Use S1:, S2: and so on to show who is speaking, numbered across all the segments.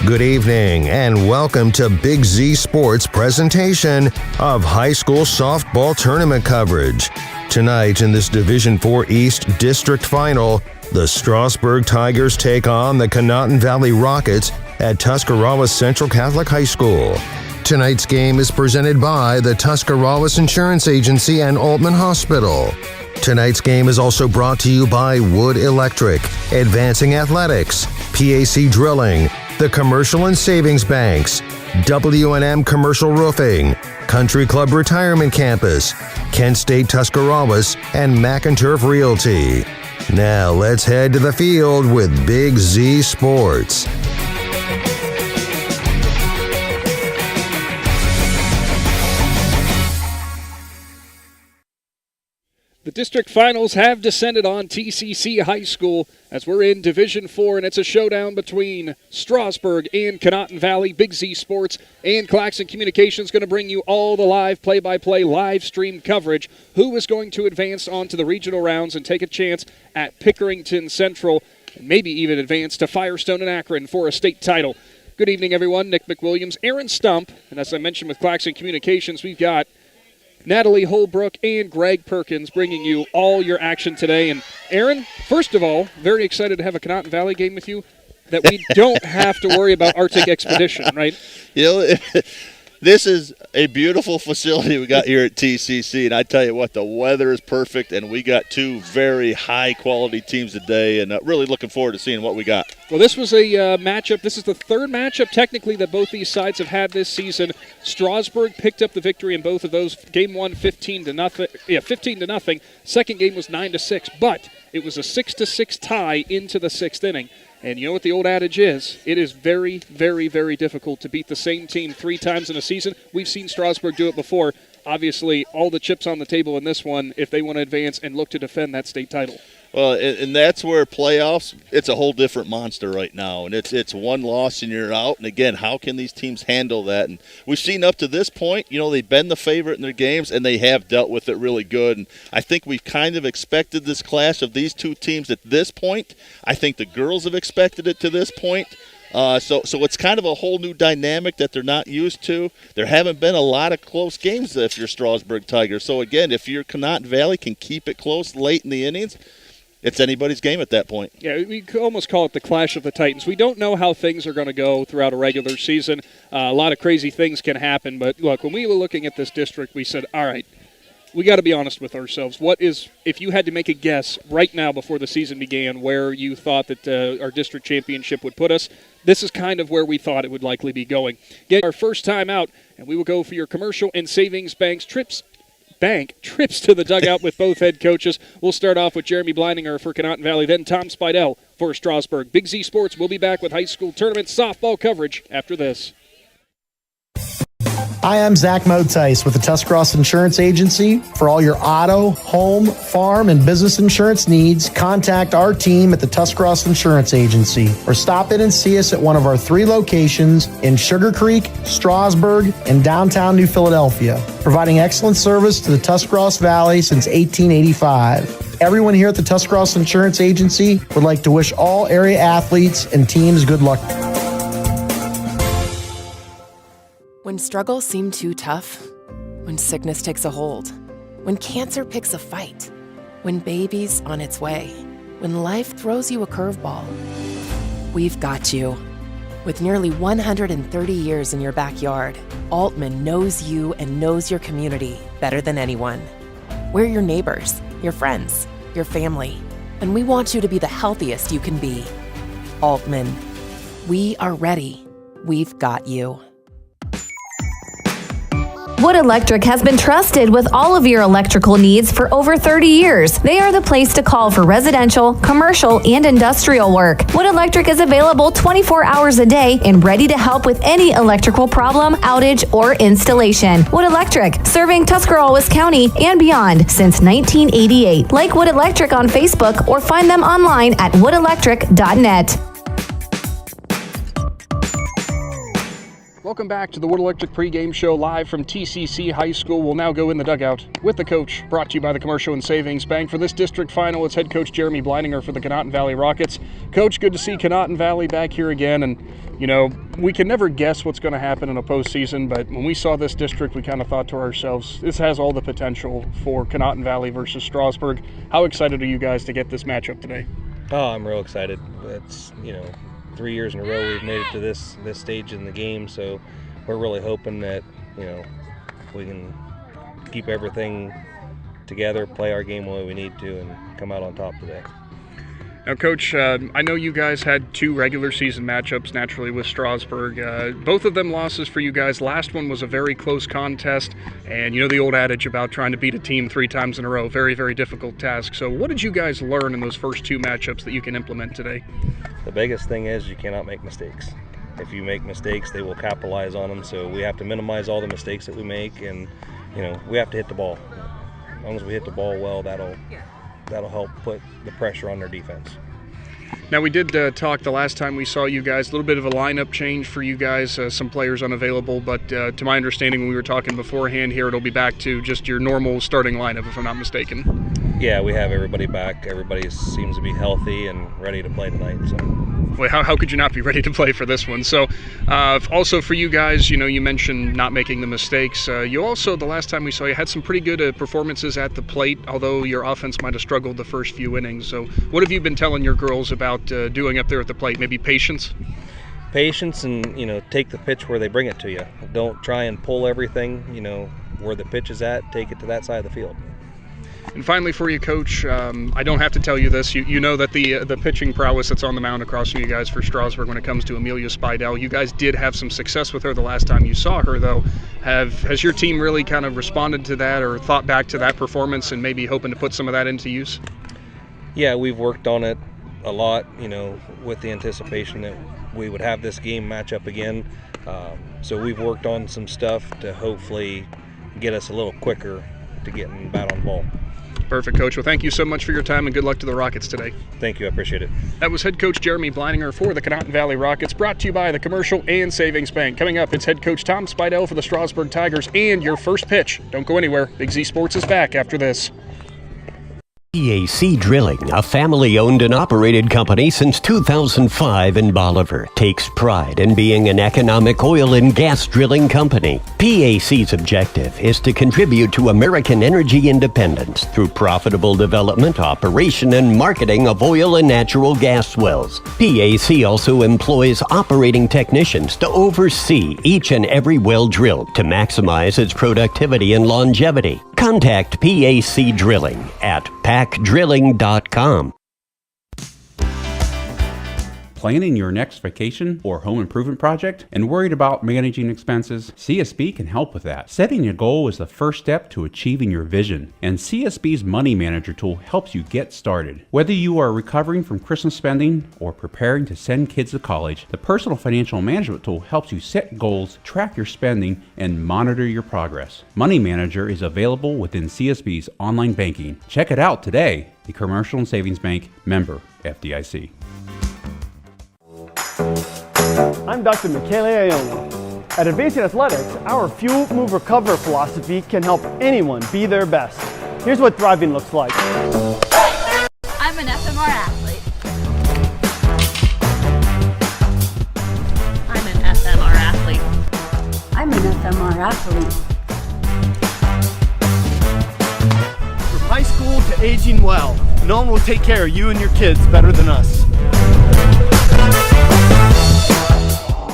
S1: Good evening and welcome to Big Z Sports presentation of high school softball tournament coverage. Tonight in this Division IV East District Final, the Strasburg Tigers take on the Conotton Valley Rockets at Tuscarawas Central Catholic High School. Tonight's game is presented by the Tuscarawas Insurance Agency and Altman Hospital. Tonight's game is also brought to you by Wood Electric, Advancing Athletics, PAC Drilling, the Commercial and Savings Banks, W&M Commercial Roofing, Country Club Retirement Campus, Kent State Tuscarawas, and McInturf Realty. Now let's head to the field with Big Z Sports.
S2: The district finals have descended on TCC High School as we're in Division IV, and it's a showdown between Strasburg and Conotton Valley. Big Z Sports and Claxon Communications going to bring you all the live play-by-play live stream coverage. Who is going to advance on to the regional rounds and take a chance at Pickerington Central, and maybe even advance to Firestone and Akron for a state title. Good evening, everyone. Nick McWilliams, Aaron Stump, and as I mentioned with Claxon Communications, we've got Natalie, Holbrook, and Greg Perkins bringing you all your action today. And Aaron, first of all, very excited to have a Conotton Valley game with you that we don't have to worry about Arctic Expedition, right?
S3: You know, this is a beautiful facility we got here at TCC, and I tell you what, the weather is perfect, and we got two very high-quality teams today, and really looking forward to seeing what we got.
S2: Well, this was a matchup. This is the third matchup, technically, that both these sides have had this season. Strasburg picked up the victory in both of those. Game one, 15-0. Yeah, 15-0. Second game was 9-6, but it was a 6-6 tie into the sixth inning. And you know what the old adage is? It is very, very, very difficult to beat the same team three times in a season. We've seen Strasburg do it before. Obviously, all the chips on the table in this one if they want to advance and look to defend that state title.
S3: Well, and that's where playoffs, it's a whole different monster right now. And it's one loss and you're out. And, again, how can these teams handle that? And we've seen up to this point, you know, they've been the favorite in their games, and they have dealt with it really good. And I think we've kind of expected this clash of these two teams at this point. I think the girls have expected it to this point. So it's kind of a whole new dynamic that they're not used to. There haven't been a lot of close games if you're Strasburg Tigers. So, again, if you're Conotton Valley can keep it close late in the innings, it's anybody's game at that point.
S2: Yeah, we could almost call it the Clash of the Titans. We don't know how things are going to go throughout a regular season. A lot of crazy things can happen. But, look, when we were looking at this district, we said, all right, we got to be honest with ourselves. If you had to make a guess right now before the season began where you thought that our district championship would put us, this is kind of where we thought it would likely be going. Get our first time out, and we will go for your commercial and savings banks trips to the dugout with both head coaches. We'll start off with Jeremy Bleininger for Conotton Valley, then Tom Spidell for Strasburg. Big Z Sports will be back with high school tournament softball coverage after this.
S4: Hi, I'm Zach Motice with the Tuscarawas Insurance Agency. For all your auto, home, farm, and business insurance needs, contact our team at the Tuscarawas Insurance Agency or stop in and see us at one of our three locations in Sugar Creek, Strasburg, and downtown New Philadelphia, providing excellent service to the Tuscarawas Valley since 1885. Everyone here at the Tuscarawas Insurance Agency would like to wish all area athletes and teams good luck.
S5: When struggles seem too tough, when sickness takes a hold, when cancer picks a fight, when baby's on its way, when life throws you a curveball, we've got you. With nearly 130 years in your backyard, Altman knows you and knows your community better than anyone. We're your neighbors, your friends, your family, and we want you to be the healthiest you can be. Altman, we are ready. We've got you.
S6: Wood Electric has been trusted with all of your electrical needs for over 30 years. They are the place to call for residential, commercial, and industrial work. Wood Electric is available 24 hours a day and ready to help with any electrical problem, outage, or installation. Wood Electric, serving Tuscarawas County and beyond since 1988. Like Wood Electric on Facebook or find them online at woodelectric.net.
S2: Welcome back to the Wood Electric pregame show live from TCC High School. We'll now go in the dugout with the coach, brought to you by the Commercial and Savings Bank. For this district final, it's head coach Jeremy Bleininger for the Conotton Valley Rockets. Coach, good to see Conotton Valley back here again. And, you know, we can never guess what's going to happen in a postseason, but when we saw this district, we kind of thought to ourselves, this has all the potential for Conotton Valley versus Strasburg. How excited are you guys to get this matchup today?
S7: Oh, I'm real excited. It's, 3 years in a row we've made it to this stage in the game, so we're really hoping that, we can keep everything together, play our game the way we need to, and come out on top today.
S2: Now, Coach, I know you guys had 2 regular season matchups, naturally, with Strasburg. Both of them losses for you guys. Last one was a very close contest, and you know the old adage about trying to beat a team 3 times in a row. Very, very difficult task. So what did you guys learn in those first 2 matchups that you can implement today?
S7: The biggest thing is you cannot make mistakes. If you make mistakes, they will capitalize on them, so we have to minimize all the mistakes that we make, and we have to hit the ball. As long as we hit the ball well, that'll help put the pressure on their defense.
S2: Now, we did talk the last time we saw you guys, a little bit of a lineup change for you guys, some players unavailable, but to my understanding when we were talking beforehand here, it'll be back to just your normal starting lineup, if I'm not mistaken.
S7: Yeah, we have everybody back. Everybody seems to be healthy and ready to play tonight. So.
S2: Well, how could you not be ready to play for this one? So also for you guys, you mentioned not making the mistakes. You also, the last time we saw you, had some pretty good performances at the plate, although your offense might have struggled the first few innings. So what have you been telling your girls about doing up there at the plate? Maybe patience?
S7: Patience and, take the pitch where they bring it to you. Don't try and pull everything, where the pitch is at, take it to that side of the field.
S2: And finally for you, Coach, I don't have to tell you this. You know that the pitching prowess that's on the mound across from you guys for Strasburg when it comes to Amelia Spidell. You guys did have some success with her the last time you saw her, though. Has your team really kind of responded to that or thought back to that performance and maybe hoping to put some of that into use?
S7: Yeah, we've worked on it a lot, with the anticipation that we would have this game match up again. So we've worked on some stuff to hopefully get us a little quicker to getting bat on ball.
S2: Perfect, Coach. Well, thank you so much for your time, and good luck to the Rockets today.
S7: Thank you. I appreciate it.
S2: That was head coach Jeremy Bleininger for the Conotton Valley Rockets, brought to you by the Commercial and Savings Bank. Coming up, it's head coach Tom Spidell for the Strasburg Tigers and your first pitch. Don't go anywhere. Big Z Sports is back after this.
S8: PAC Drilling, a family-owned and operated company since 2005 in Bolivar, takes pride in being an economic oil and gas drilling company. PAC's objective is to contribute to American energy independence through profitable development, operation, and marketing of oil and natural gas wells. PAC also employs operating technicians to oversee each and every well drilled to maximize its productivity and longevity. Contact PAC Drilling at pacdrilling.com.
S9: Planning your next vacation or home improvement project and worried about managing expenses? CSB can help with that. Setting a goal is the first step to achieving your vision, and CSB's Money Manager tool helps you get started. Whether you are recovering from Christmas spending or preparing to send kids to college, the Personal Financial Management tool helps you set goals, track your spending, and monitor your progress. Money Manager is available within CSB's online banking. Check it out today. The Commercial and Savings Bank, member FDIC.
S10: I'm Dr. Michele Iona. At Advancing Athletics, our Fuel, Move, Recover philosophy can help anyone be their best. Here's what thriving looks like.
S11: I'm an FMR athlete. I'm an FMR athlete. I'm an FMR athlete.
S10: From high school to aging well, no one will take care of you and your kids better than us.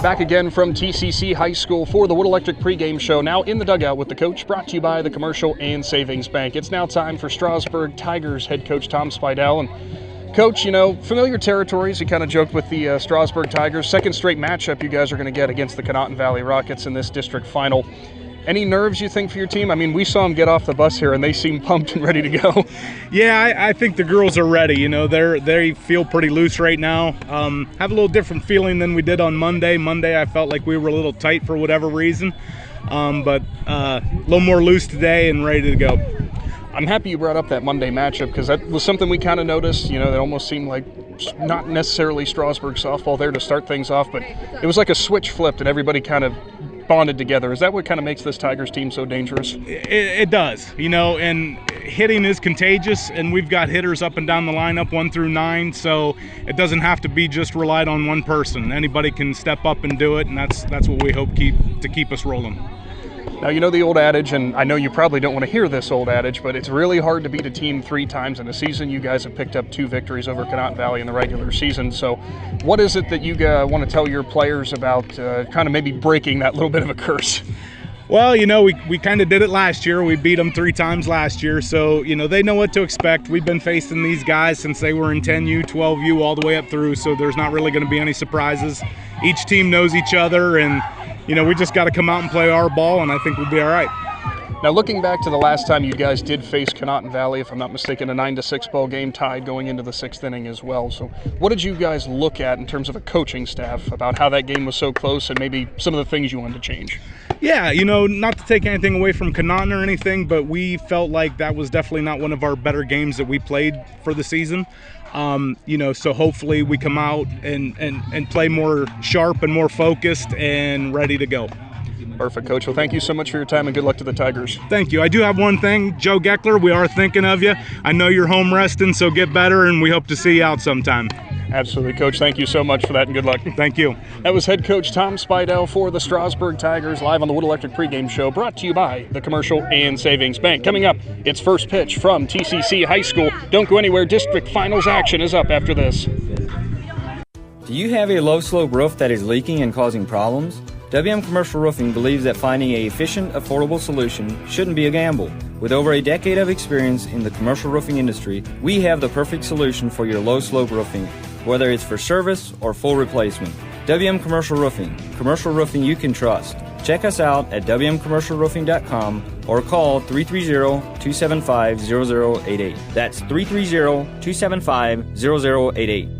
S2: Back again from TCC High School for the Wood Electric pregame show. Now in the dugout with the coach, brought to you by the Commercial and Savings Bank. It's now time for Strasburg Tigers head coach Tom Spidell. And Coach, familiar territories. You kind of joked with the Strasburg Tigers. Second straight matchup you guys are going to get against the Conotton Valley Rockets in this district final. Any nerves you think for your team? I mean, we saw them get off the bus here and they seem pumped and ready to go.
S12: Yeah, I think the girls are ready. They feel pretty loose right now. Have a little different feeling than we did on Monday. Monday I felt like we were a little tight for whatever reason, but a little more loose today and ready to go.
S2: I'm happy you brought up that Monday matchup because that was something we kind of noticed. That almost seemed like not necessarily Strasburg softball there to start things off, but it was like a switch flipped and everybody kind of bonded together. Is that what kind of makes this Tigers team so dangerous?
S12: It does, and hitting is contagious, and we've got hitters up and down the lineup 1 through 9, so it doesn't have to be just relied on one person. Anybody can step up and do it, and that's what we hope to keep us rolling.
S2: Now, you know the old adage, and I know you probably don't want to hear this old adage, but it's really hard to beat a team 3 times in a season. You guys have picked up 2 victories over Conotton Valley in the regular season. So what is it that you want to tell your players about kind of maybe breaking that little bit of a curse?
S12: Well, we kind of did it last year. We beat them 3 times last year, so, they know what to expect. We've been facing these guys since they were in 10U, 12U, all the way up through, so there's not really going to be any surprises. Each team knows each other, and we just got to come out and play our ball, and I think we'll be all right.
S2: Now, looking back to the last time you guys did face Conotton Valley, if I'm not mistaken, a 9-6 ball game tied going into the 6th inning as well. So what did you guys look at in terms of a coaching staff about how that game was so close and maybe some of the things you wanted to change?
S12: Yeah, not to take anything away from Conotton or anything, but we felt like that was definitely not one of our better games that we played for the season. So hopefully we come out and play more sharp and more focused and ready to go.
S2: Perfect, Coach. Well, thank you so much for your time, and good luck to the Tigers.
S12: Thank you. I do have one thing. Joe Geckler, we are thinking of you. I know you're home resting, so get better, and we hope to see you out sometime.
S2: Absolutely, Coach. Thank you so much for that, and good luck.
S12: Thank you.
S2: That was head coach Tom Spidell for the Strasburg Tigers, live on the Wood Electric pregame show, brought to you by the Commercial and Savings Bank. Coming up, it's first pitch from TCC High School. Don't go anywhere. District Finals action is up after this.
S13: Do you have a low-slope roof that is leaking and causing problems? WM Commercial Roofing believes that finding an efficient, affordable solution shouldn't be a gamble. With over a decade of experience in the commercial roofing industry, we have the perfect solution for your low-slope roofing, whether it's for service or full replacement. WM Commercial Roofing you can trust. Check us out at wmcommercialroofing.com or call 330-275-0088. That's 330-275-0088.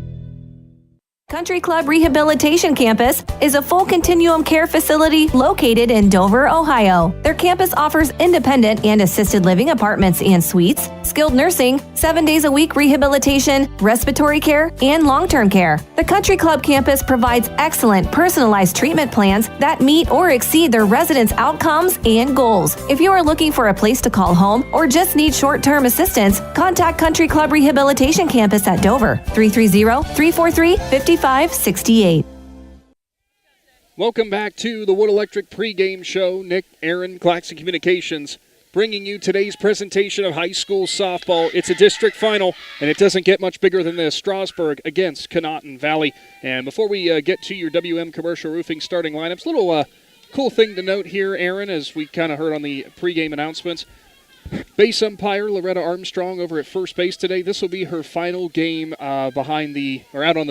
S6: Country Club Rehabilitation Campus is a full continuum care facility located in Dover, Ohio. Their campus offers independent and assisted living apartments and suites, skilled nursing, 7 days a week rehabilitation, respiratory care, and long-term care. The Country Club campus provides excellent personalized treatment plans that meet or exceed their residents' outcomes and goals. If you are looking for a place to call home or just need short-term assistance, contact Country Club Rehabilitation Campus at Dover, 330-343-5568.
S2: Welcome back to the Wood Electric pregame show. Nick, Aaron, Claxon Communications, bringing you today's presentation of high school softball. It's a district final, and it doesn't get much bigger than this. Strasburg against Conotton Valley. And before we get to your WM Commercial Roofing starting lineups, a little cool thing to note here, Aaron, as we kind of heard on the pregame announcements. Base umpire Loretta Armstrong over at first base today. This will be her final game out on the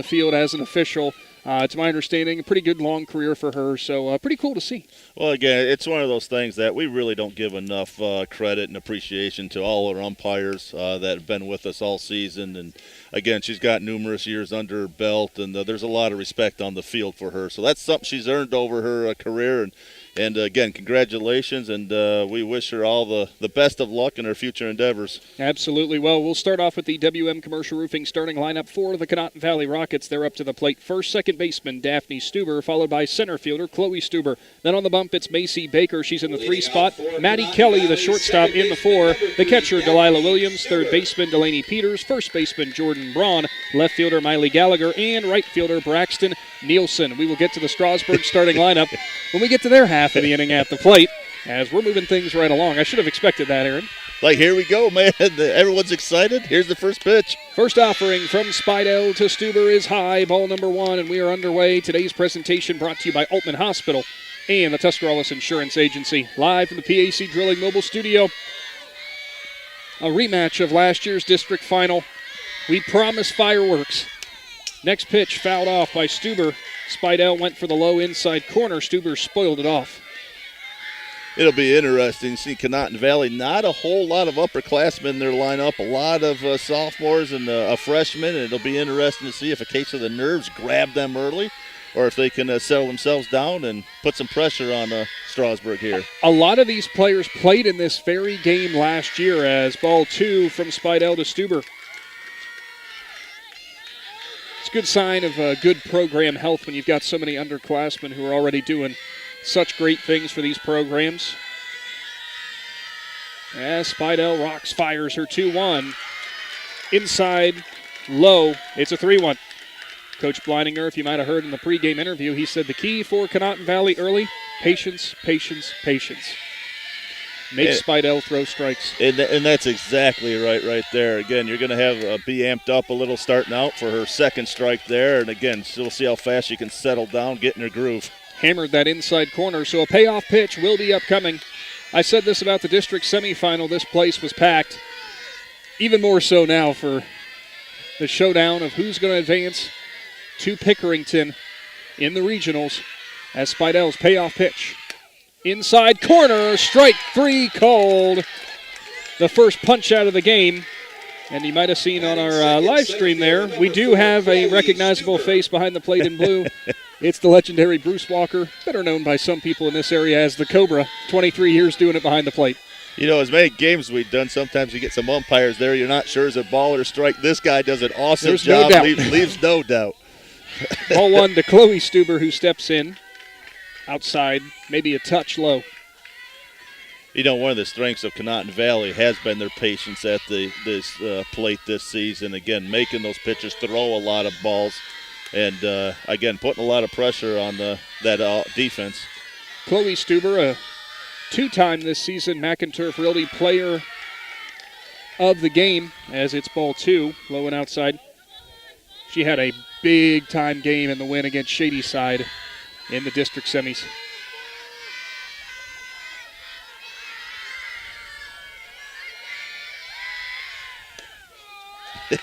S2: field as an official. To my understanding, a pretty good long career for her, so pretty cool to see.
S3: Well, again, it's one of those things that we really don't give enough credit and appreciation to all our umpires that have been with us all season. And, again, she's got numerous years under her belt, and there's a lot of respect on the field for her. So that's something she's earned over her career. And again, congratulations, and we wish her all the best of luck in her future endeavors.
S2: Absolutely. Well, we'll start off with the WM Commercial Roofing starting lineup for the Conotton Valley Rockets. They're up to the plate. First, second baseman Daphne Stuber, followed by center fielder Chloe Stuber. Then on the bump, it's Macy Baker. She's in the 3 spot. Maddie Kelly, the shortstop, in the 4. The catcher, Delilah Williams. Third baseman, Delaney Peters. First baseman, Jordan Braun. Left fielder, Miley Gallagher. And right fielder, Braxton Nielsen. We will get to the Strasburg starting lineup when we get to their half of the inning at the plate, as we're moving things right along. I should have expected that, Aaron.
S3: Like, here we go, man. Everyone's excited. Here's the first pitch.
S2: First offering from Spidell to Stuber is high. Ball number 1, and we are underway. Today's presentation brought to you by Altman Hospital and the Tuscarawas Insurance Agency. Live from the PAC Drilling Mobile Studio. A rematch of last year's district final. We promise fireworks. Next pitch fouled off by Stuber. Spidell went for the low inside corner. Stuber spoiled it off.
S3: It'll be interesting to see Conotton Valley. Not a whole lot of upperclassmen in their lineup. A lot of sophomores and a freshman. And it'll be interesting to see if a case of the nerves grab them early, or if they can settle themselves down and put some pressure on Strasburg here.
S2: A lot of these players played in this very game last year, as ball 2 from Spidell to Stuber. It's a good sign of good program health when you've got so many underclassmen who are already doing such great things for these programs. As Spidell rocks, fires her 2-1. Inside, low. It's a 3-1. Coach Bleininger, if you might have heard in the pregame interview, he said the key for Conotton Valley early, patience, patience, patience. Make Spidell throw strikes.
S3: And that's exactly right there. Again, you're going to have be amped up a little starting out for her second strike there. And again, she'll see how fast she can settle down, get in her groove.
S2: Hammered that inside corner, so a payoff pitch will be upcoming. I said this about the district semifinal. This place was packed. Even more so now for the showdown of who's going to advance to Pickerington in the regionals as Spidell's payoff pitch. Inside corner, strike 3 called. The first punch out of the game. And you might have seen on our live stream there, we do have a recognizable face behind the plate in blue. It's the legendary Bruce Walker, better known by some people in this area as the Cobra. 23 years doing it behind the plate.
S3: You know, as many games we've done, sometimes you get some umpires there. You're not sure is it ball or strike. This guy does an awesome job.
S2: No
S3: leaves no doubt.
S2: Ball 1 to Chloe Stuber, who steps in. Outside, maybe a touch low.
S3: You know, one of the strengths of Conotton Valley has been their patience at this plate this season. Again, making those pitchers throw a lot of balls. And, again, putting a lot of pressure on that defense.
S2: Chloe Stuber, a two-time this season McInturf Realty Player of the Game, as it's ball 2, low and outside. She had a big-time game in the win against Shadyside in the district semis.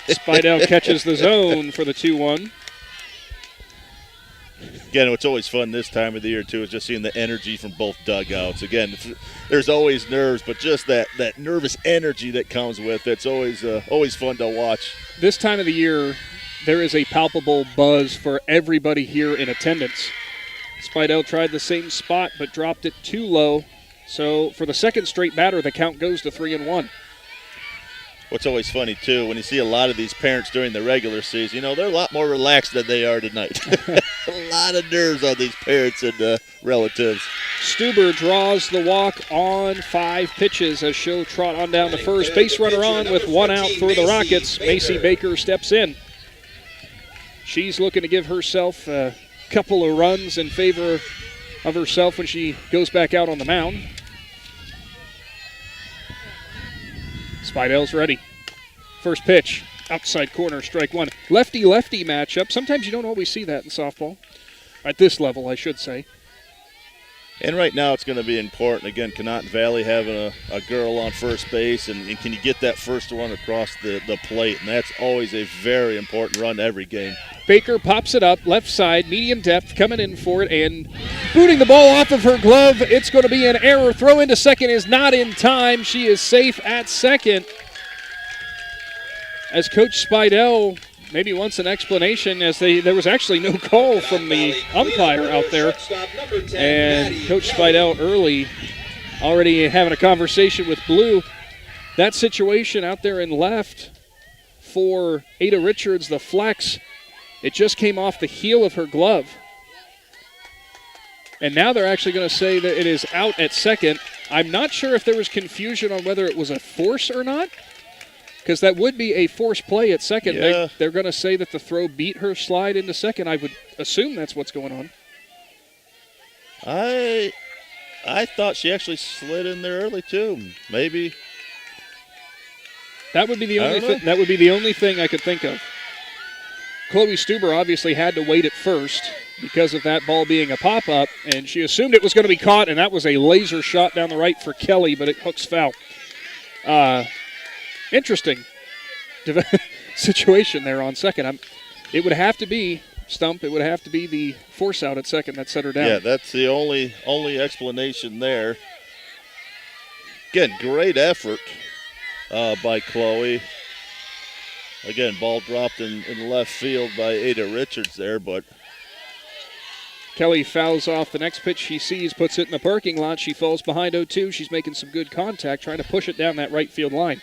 S2: Spidell catches the zone for the 2-1.
S3: Again, what's always fun this time of the year, too, is just seeing the energy from both dugouts. Again, there's always nerves, but just that nervous energy that comes with it, it's always fun to watch.
S2: This time of the year, there is a palpable buzz for everybody here in attendance. Spidell tried the same spot but dropped it too low. So for the second straight batter, the count goes to 3-1.
S3: What's always funny, too, when you see a lot of these parents during the regular season, you know, they're a lot more relaxed than they are tonight. A lot of nerves on these parents and relatives.
S2: Stuber draws the walk on 5 pitches as she'll trot on down to first. Base runner on with 1 out for the Rockets. Macy Baker steps in. She's looking to give herself a couple of runs in favor of herself when she goes back out on the mound. Spidell's ready. First pitch, outside corner, strike 1. Lefty-lefty matchup. Sometimes you don't always see that in softball. At this level, I should say.
S3: And right now it's going to be important. Again, Conotton Valley having a girl on first base, and can you get that first run across the plate? And that's always a very important run every game.
S2: Baker pops it up, left side, medium depth, coming in for it, and booting the ball off of her glove. It's going to be an error. Throw into second is not in time. She is safe at second. As Coach Spidell maybe wants an explanation, as there was actually no call from the umpire out there. And Coach Spidell early already having a conversation with Blue. That situation out there in left for Ada Richards, the flex, it just came off the heel of her glove. And now they're actually going to say that it is out at second. I'm not sure if there was confusion on whether it was a force or not, because that would be a force play at second.
S3: Yeah.
S2: They're going to say that the throw beat her slide into second. I would assume that's what's going on.
S3: I thought she actually slid in there early too. Maybe.
S2: That would be the only thing I could think of. Chloe Stuber obviously had to wait at first because of that ball being a pop-up, and she assumed it was going to be caught, and that was a laser shot down the right for Kelly, but it hooks foul. Interesting situation there on second. It would have to be, Stump, it would have to be the force out at second that set her down.
S3: Yeah, that's the only explanation there. Again, great effort by Chloe. Again, ball dropped in left field by Ada Richards there, but
S2: Kelly fouls off the next pitch she sees, puts it in the parking lot. She falls behind 0-2. She's making some good contact, trying to push it down that right field line.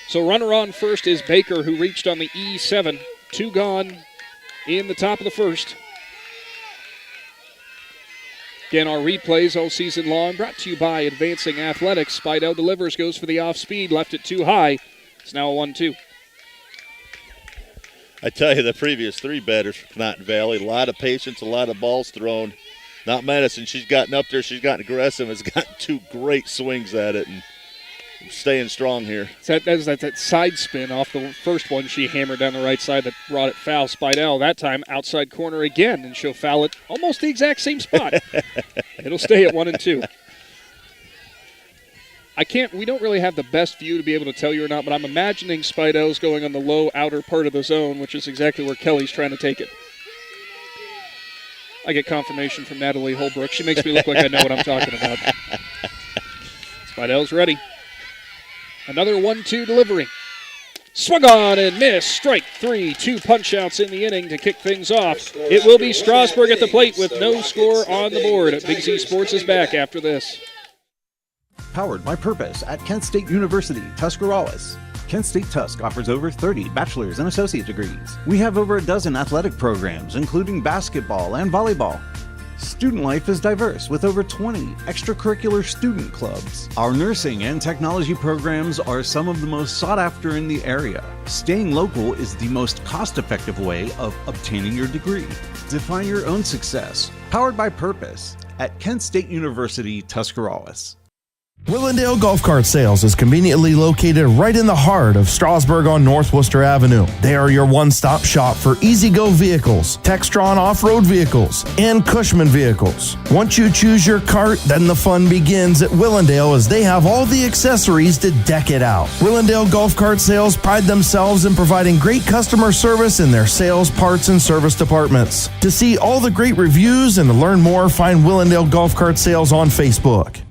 S2: So runner on first is Baker, who reached on the E7. 2 gone in the top of the first. Again, our replays all season long brought to you by Advancing Athletics. Spidell delivers, goes for the off-speed, left it too high. It's now a 1-2.
S3: I tell you, the previous 3 batters for Conotton Valley, a lot of patience, a lot of balls thrown. Not Madison. She's gotten up there. She's gotten aggressive. Has gotten 2 great swings at it and staying strong here.
S2: That side spin off the first one she hammered down the right side that brought it foul. Spidell, that time outside corner again, and she'll foul it almost the exact same spot. It'll stay at 1-2. We don't really have the best view to be able to tell you or not, but I'm imagining Spidell's going on the low outer part of the zone, which is exactly where Kelly's trying to take it. I get confirmation from Natalie Holbrook. She makes me look like I know what I'm talking about. Spidell's ready. Another 1-2 delivery. Swung on and missed. Strike 3. 2 punch-outs in the inning to kick things off. It will be Strasburg at the plate with no score on the board. Big Z Sports is back after this.
S14: Powered by Purpose at Kent State University, Tuscarawas. Kent State Tusk offers over 30 bachelor's and associate degrees. We have over a dozen athletic programs, including basketball and volleyball. Student life is diverse with over 20 extracurricular student clubs. Our nursing and technology programs are some of the most sought after in the area. Staying local is the most cost-effective way of obtaining your degree. Define your own success. Powered by Purpose at Kent State University, Tuscarawas.
S15: Willendale Golf Cart Sales is conveniently located right in the heart of Strasburg on North Worcester Avenue. They are your one-stop shop for easy-go vehicles, Textron off-road vehicles, and Cushman vehicles. Once you choose your cart, then the fun begins at Willendale as they have all the accessories to deck it out. Willendale Golf Cart Sales pride themselves in providing great customer service in their sales, parts, and service departments. To see all the great reviews and to learn more, find Willendale Golf Cart Sales on Facebook.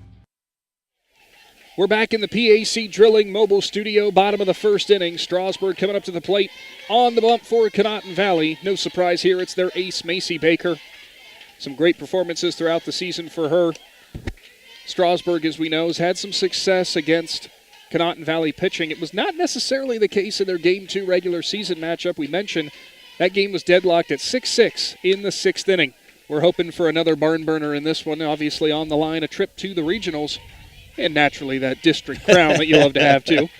S2: We're back in the PAC Drilling Mobile Studio, bottom of the first inning. Strasburg coming up to the plate on the bump for Conotton Valley. No surprise here, it's their ace, Macy Baker. Some great performances throughout the season for her. Strasburg, as we know, has had some success against Conotton Valley pitching. It was not necessarily the case in their Game 2 regular season matchup. We mentioned that game was deadlocked at 6-6 in the 6th inning. We're hoping for another barn burner in this one. Obviously on the line, a trip to the regionals. And naturally, that district crown that you love to have, too.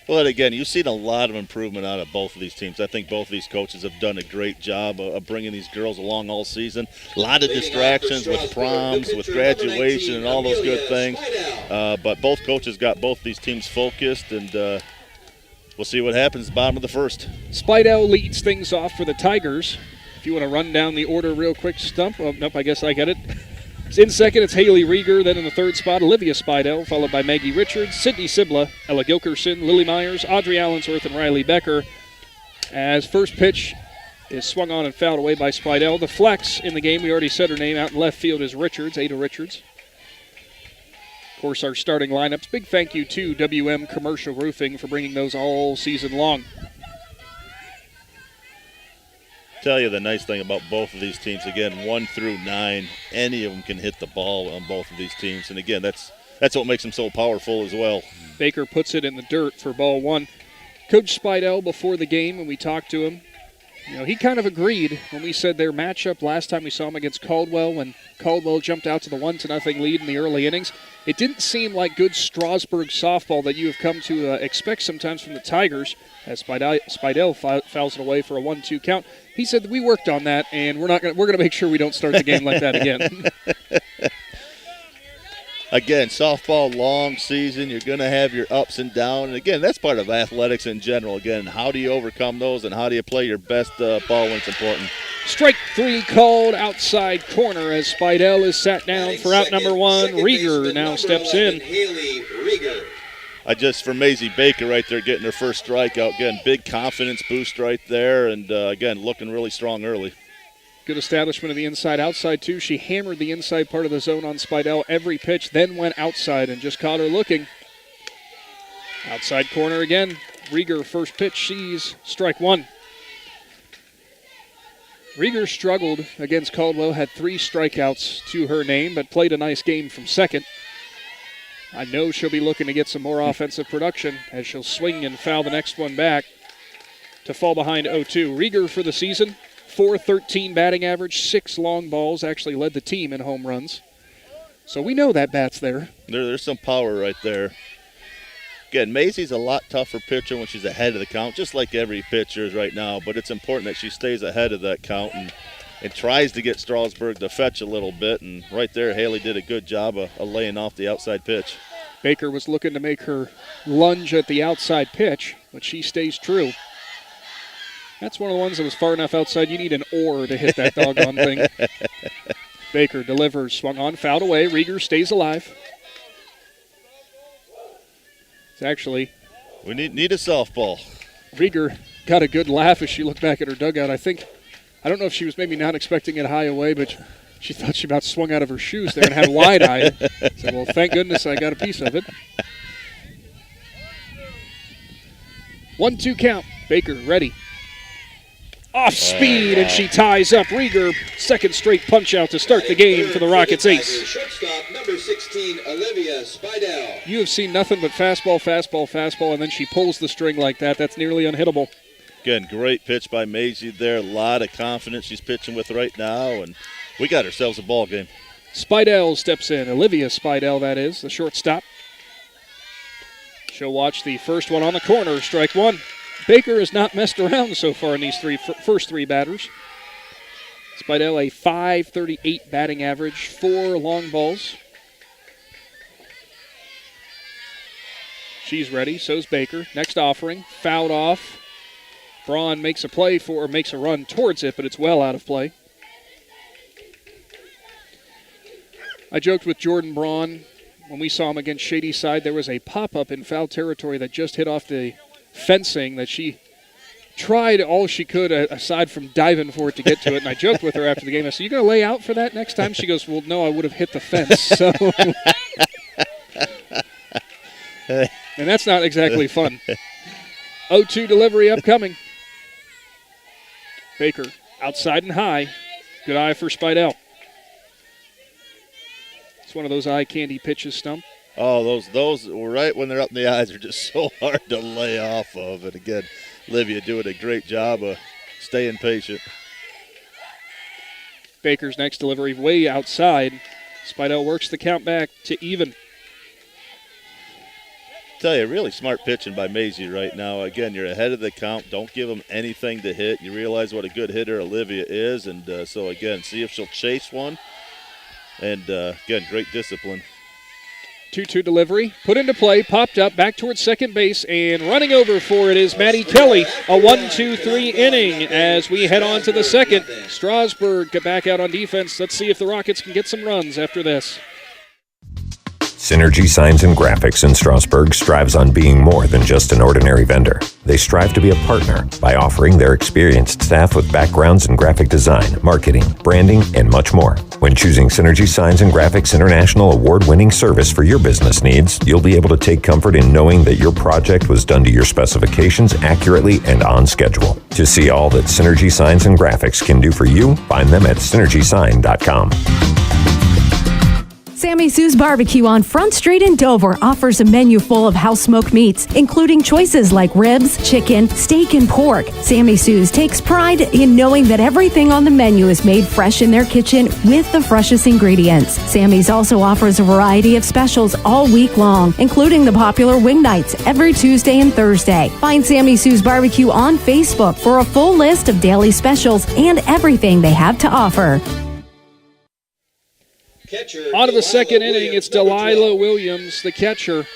S3: But again, you've seen a lot of improvement out of both of these teams. I think both of these coaches have done a great job of bringing these girls along all season. A lot of distractions with proms, with graduation, and all those good things. But both coaches got both these teams focused, and we'll see what happens at the bottom of the first.
S2: Spidell leads things off for the Tigers. If you want to run down the order real quick, Stump. Oh, nope, I guess I got it. In second, it's Haley Rieger. Then in the third spot, Olivia Spidell, followed by Maggie Richards, Sydney Sibla, Ella Gilkerson, Lily Myers, Audrey Allensworth, and Riley Becker. As first pitch is swung on and fouled away by Spidell. The flex in the game, we already said her name, out in left field is Richards, Ada Richards. Of course, our starting lineups. Big thank you to WM Commercial Roofing for bringing those all season long.
S3: Tell you the nice thing about both of these teams, again, 1 through 9, any of them can hit the ball on both of these teams, and again, that's what makes them so powerful as well.
S2: Baker puts it in the dirt for ball 1. Coach Spidell, before the game, when we talked to him, he kind of agreed when we said their matchup last time we saw him against Caldwell, when Caldwell jumped out to the 1-0 lead in the early innings. It didn't seem like good Strasburg softball that you have come to expect sometimes from the Tigers, as Spidell fouls it away for a 1-2 count. He said that we worked on that, and we're going to make sure we don't start the game like that again.
S3: Again, softball, long season, you're going to have your ups and downs. And again, that's part of athletics in general. Again, how do you overcome those and how do you play your best ball when it's important?
S2: Strike 3 called outside corner as Spidell is sat down for out number 1. Rieger now steps in.
S3: For Maisie Baker right there getting her first strikeout. Again, big confidence boost right there, and again, looking really strong early.
S2: Good establishment of the inside-outside, too. She hammered the inside part of the zone on Spidell every pitch, then went outside and just caught her looking. Outside corner again. Rieger, first pitch, sees strike 1. Rieger struggled against Caldwell, had 3 strikeouts to her name, but played a nice game from second. I know she'll be looking to get some more offensive production as she'll swing and foul the next one back to fall behind 0-2. Rieger for the season, .413 batting average, 6 long balls, actually led the team in home runs. So we know that bat's there.
S3: There's some power right there. Again, Maisie's a lot tougher pitcher when she's ahead of the count, just like every pitcher is right now, but it's important that she stays ahead of that count and tries to get Strasburg to fetch a little bit, and right there Haley did a good job of laying off the outside pitch.
S2: Baker was looking to make her lunge at the outside pitch, but she stays true. That's one of the ones that was far enough outside you need an oar to hit that doggone thing. Baker delivers, swung on, fouled away. Rieger stays alive. It's actually...
S3: We need a softball.
S2: Rieger got a good laugh as she looked back at her dugout. I don't know if she was maybe not expecting it high away, but she thought she about swung out of her shoes there and had wide eye. Said, well, thank goodness I got a piece of it. 1-2 count. Baker ready. Off speed, and she ties up Rieger. Second straight punch out to start the game for the Rockets ace.
S16: Shortstop, number 16, Olivia Spidell.
S2: You have seen nothing but fastball, fastball, fastball, and then she pulls the string like that. That's nearly unhittable.
S3: Again, great pitch by Maisie there. A lot of confidence she's pitching with right now, and we got ourselves a ball game.
S2: Spidell steps in. Olivia Spidell, that is, the shortstop. She'll watch the first one on the corner, strike one. Baker has not messed around so far in these first three batters. Spidell, a .538 batting average, 4 long balls. She's ready, so's Baker. Next offering, fouled off. Braun makes a run towards it, but it's well out of play. I joked with Jordan Braun when we saw him against Shady Side. There was a pop-up in foul territory that just hit off the fencing that she tried all she could aside from diving for it to get to it. And I joked with her after the game. I said, you going to lay out for that next time? She goes, well, no, I would have hit the fence. So, and that's not exactly fun. 0-2 delivery upcoming. Baker outside and high. Good eye for Spidell. It's one of those eye candy pitches, Stump.
S3: Oh, those right when they're up in the eyes are just so hard to lay off of. And again, Livia doing a great job of staying patient.
S2: Baker's next delivery way outside. Spidell works the count back to even.
S3: Tell you, really smart pitching by Maisie right now. Again, you're ahead of the count. Don't give them anything to hit. You realize what a good hitter Olivia is. And so, again, see if she'll chase one. And, again, great discipline.
S2: 2-2 delivery, put into play, popped up, back towards second base, and running over for it is Maddie Kelly. A 1-2-3 inning as we head on to the second. Strasburg get back out on defense. Let's see if the Rockets can get some runs after this.
S17: Synergy Signs and Graphics in Strasburg strives on being more than just an ordinary vendor. They strive to be a partner by offering their experienced staff with backgrounds in graphic design, marketing, branding, and much more. When choosing Synergy Signs and Graphics International award-winning service for your business needs, you'll be able to take comfort in knowing that your project was done to your specifications accurately and on schedule. To see all that Synergy Signs and Graphics can do for you, find them at synergysign.com.
S18: Sammy Sue's Barbecue on Front Street in Dover offers a menu full of house-smoked meats, including choices like ribs, chicken, steak, and pork. Sammy Sue's takes pride in knowing that everything on the menu is made fresh in their kitchen with the freshest ingredients. Sammy's also offers a variety of specials all week long, including the popular wing nights every Tuesday and Thursday. Find Sammy Sue's Barbecue on Facebook for a full list of daily specials and everything they have to offer.
S2: On to the second inning, it's Delilah Williams, the catcher,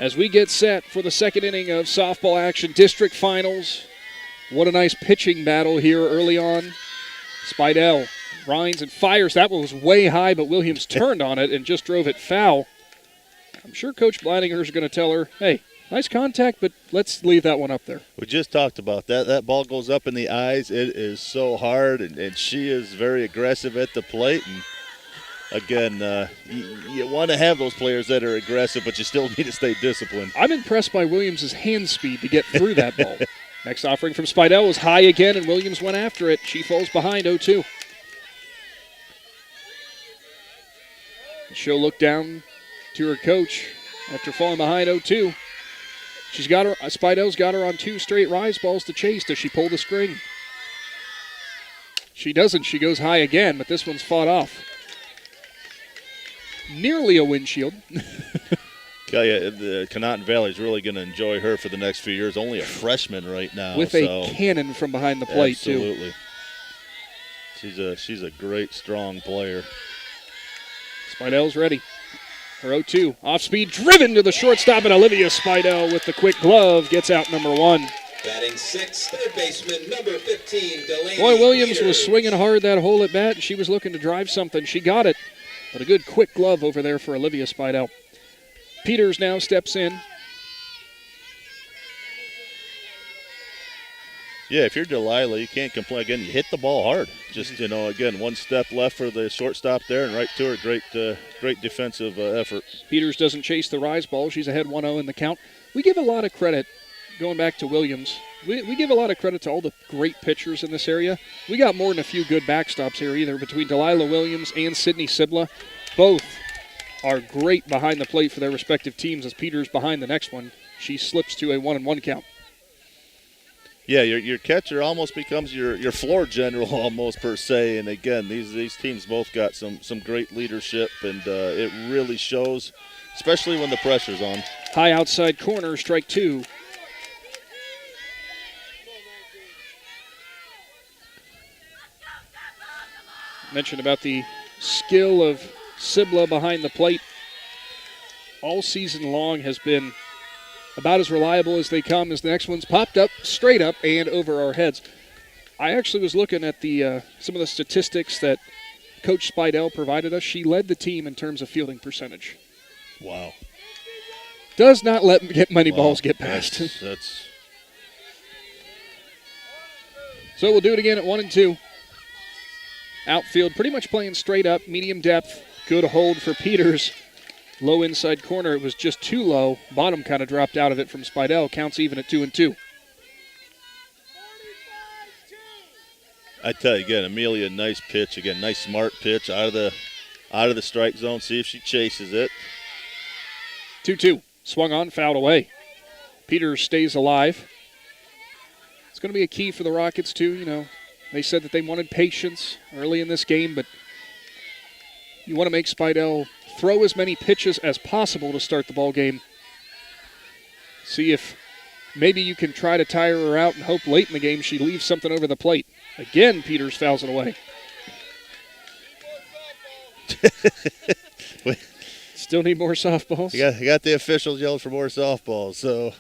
S2: as we get set for the second inning of softball action, district finals. What a nice pitching battle here early on. Spidell grinds and fires. That one was way high, but Williams turned on it and just drove it foul. I'm sure Coach Bleininger is going to tell her, hey, nice contact, but let's leave that one up there.
S3: We just talked about that. That ball goes up in the eyes. It is so hard, and she is very aggressive at the plate. And again, you want to have those players that are aggressive, but you still need to stay disciplined.
S2: I'm impressed by Williams' hand speed to get through that ball. Next offering from Spidell was high again, and Williams went after it. She falls behind 0-2. She'll look down to her coach after falling behind 0-2. Spidell's got her on 2 straight rise balls to chase. Does she pull the string? She doesn't. She goes high again, but this one's fought off. Nearly a windshield.
S3: Tell you, the Conotton Valley is really going to enjoy her for the next few years. Only a freshman right now.
S2: With a cannon from behind the plate,
S3: absolutely. She's a great, strong player.
S2: Spidell's ready. Her 0-2. Off speed, driven to the shortstop, and Olivia Spidell with the quick glove gets out number 1.
S16: Batting sixth, third baseman, number 15, Delaney
S2: Boy, Williams
S16: Peters.
S2: was swinging hard that hole at bat. She was looking to drive something. She got it. But a good quick glove over there for Olivia Spidell. Peters now steps in.
S3: Yeah, if you're Delilah, you can't complain. Again, you hit the ball hard. Just, again, one step left for the shortstop there and right to her. Great defensive effort.
S2: Peters doesn't chase the rise ball. She's ahead 1-0 in the count. We give a lot of credit, going back to Williams, we give a lot of credit to all the great pitchers in this area. We got more than a few good backstops here either between Delilah Williams and Sydney Sibla. Both are great behind the plate for their respective teams as Peters behind the next one. She slips to a 1-1 count.
S3: Yeah, your catcher almost becomes your floor general almost per se. And again, these teams both got some great leadership, and it really shows, especially when the pressure's on.
S2: High outside corner, strike 2. Mentioned about the skill of Sibla behind the plate. All season long has been about as reliable as they come as the next one's popped up, straight up, and over our heads. I actually was looking at the some of the statistics that Coach Spidell provided us. She led the team in terms of fielding percentage.
S3: Wow.
S2: Does not let many balls get past.
S3: That's
S2: So we'll do it again at 1-2. Outfield pretty much playing straight up, medium depth. Good hold for Peters. Low inside corner, it was just too low. Bottom kind of dropped out of it from Spidell. Counts even at 2-2.
S3: I tell you again, Amelia, nice pitch. Again, nice smart pitch out of the strike zone. See if she chases it.
S2: 2-2. Swung on, fouled away. Peters stays alive. It's going to be a key for the Rockets too. They said that they wanted patience early in this game, but you want to make Spidell throw as many pitches as possible to start the ball game. See if maybe you can try to tire her out and hope late in the game she leaves something over the plate. Again, Peters fouls it away. Still need more softballs?
S3: You got the officials yelling for more softballs. So,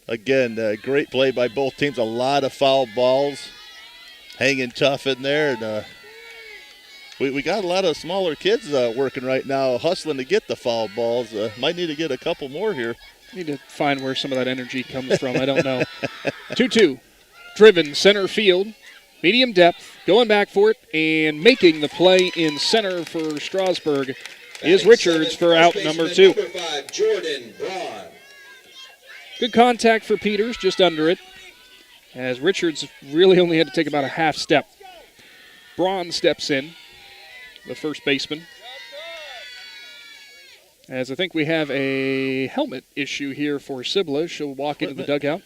S3: again, great play by both teams. A lot of foul balls. Hanging tough in there. And we got a lot of smaller kids working right now, hustling to get the foul balls. Might need to get a couple more here.
S2: Need to find where some of that energy comes from. I don't know. 2-2. Driven center field. Medium depth. Going back for it and making the play in center for Strasburg is Richards for out number 2.
S16: Number 5, Jordan Braun.
S2: Good contact for Peters, just under it, as Richards really only had to take about a half step. Braun steps in, the first baseman. As I think we have a helmet issue here for Sibla. She'll walk into the dugout.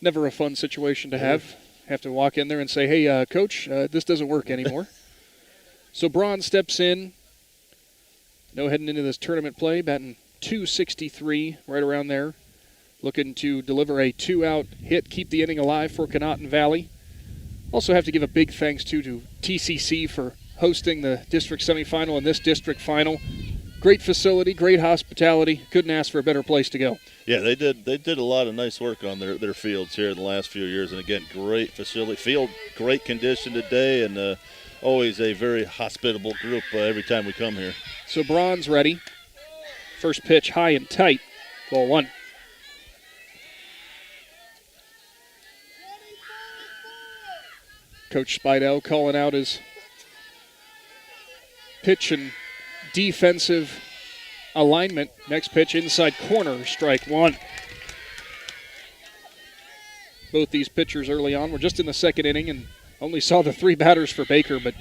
S2: Never a fun situation to have. Have to walk in there and say, hey, Coach, this doesn't work anymore. So Braun steps in. No heading into this tournament play, batting .263, right around there. Looking to deliver a 2-out hit, keep the inning alive for Conotton Valley. Also have to give a big thanks to TCC for hosting the district semifinal and this district final. Great facility, great hospitality. Couldn't ask for a better place to go.
S3: Yeah, they did a lot of nice work on their fields here in the last few years. And again, great facility. Field, great condition today, and always a very hospitable group every time we come here.
S2: So Braun's ready. First pitch high and tight. Ball 1. Coach Spidell calling out his pitch and defensive alignment. Next pitch inside corner, strike 1. Both these pitchers early on were just in the second inning and only saw the 3 batters for Baker, but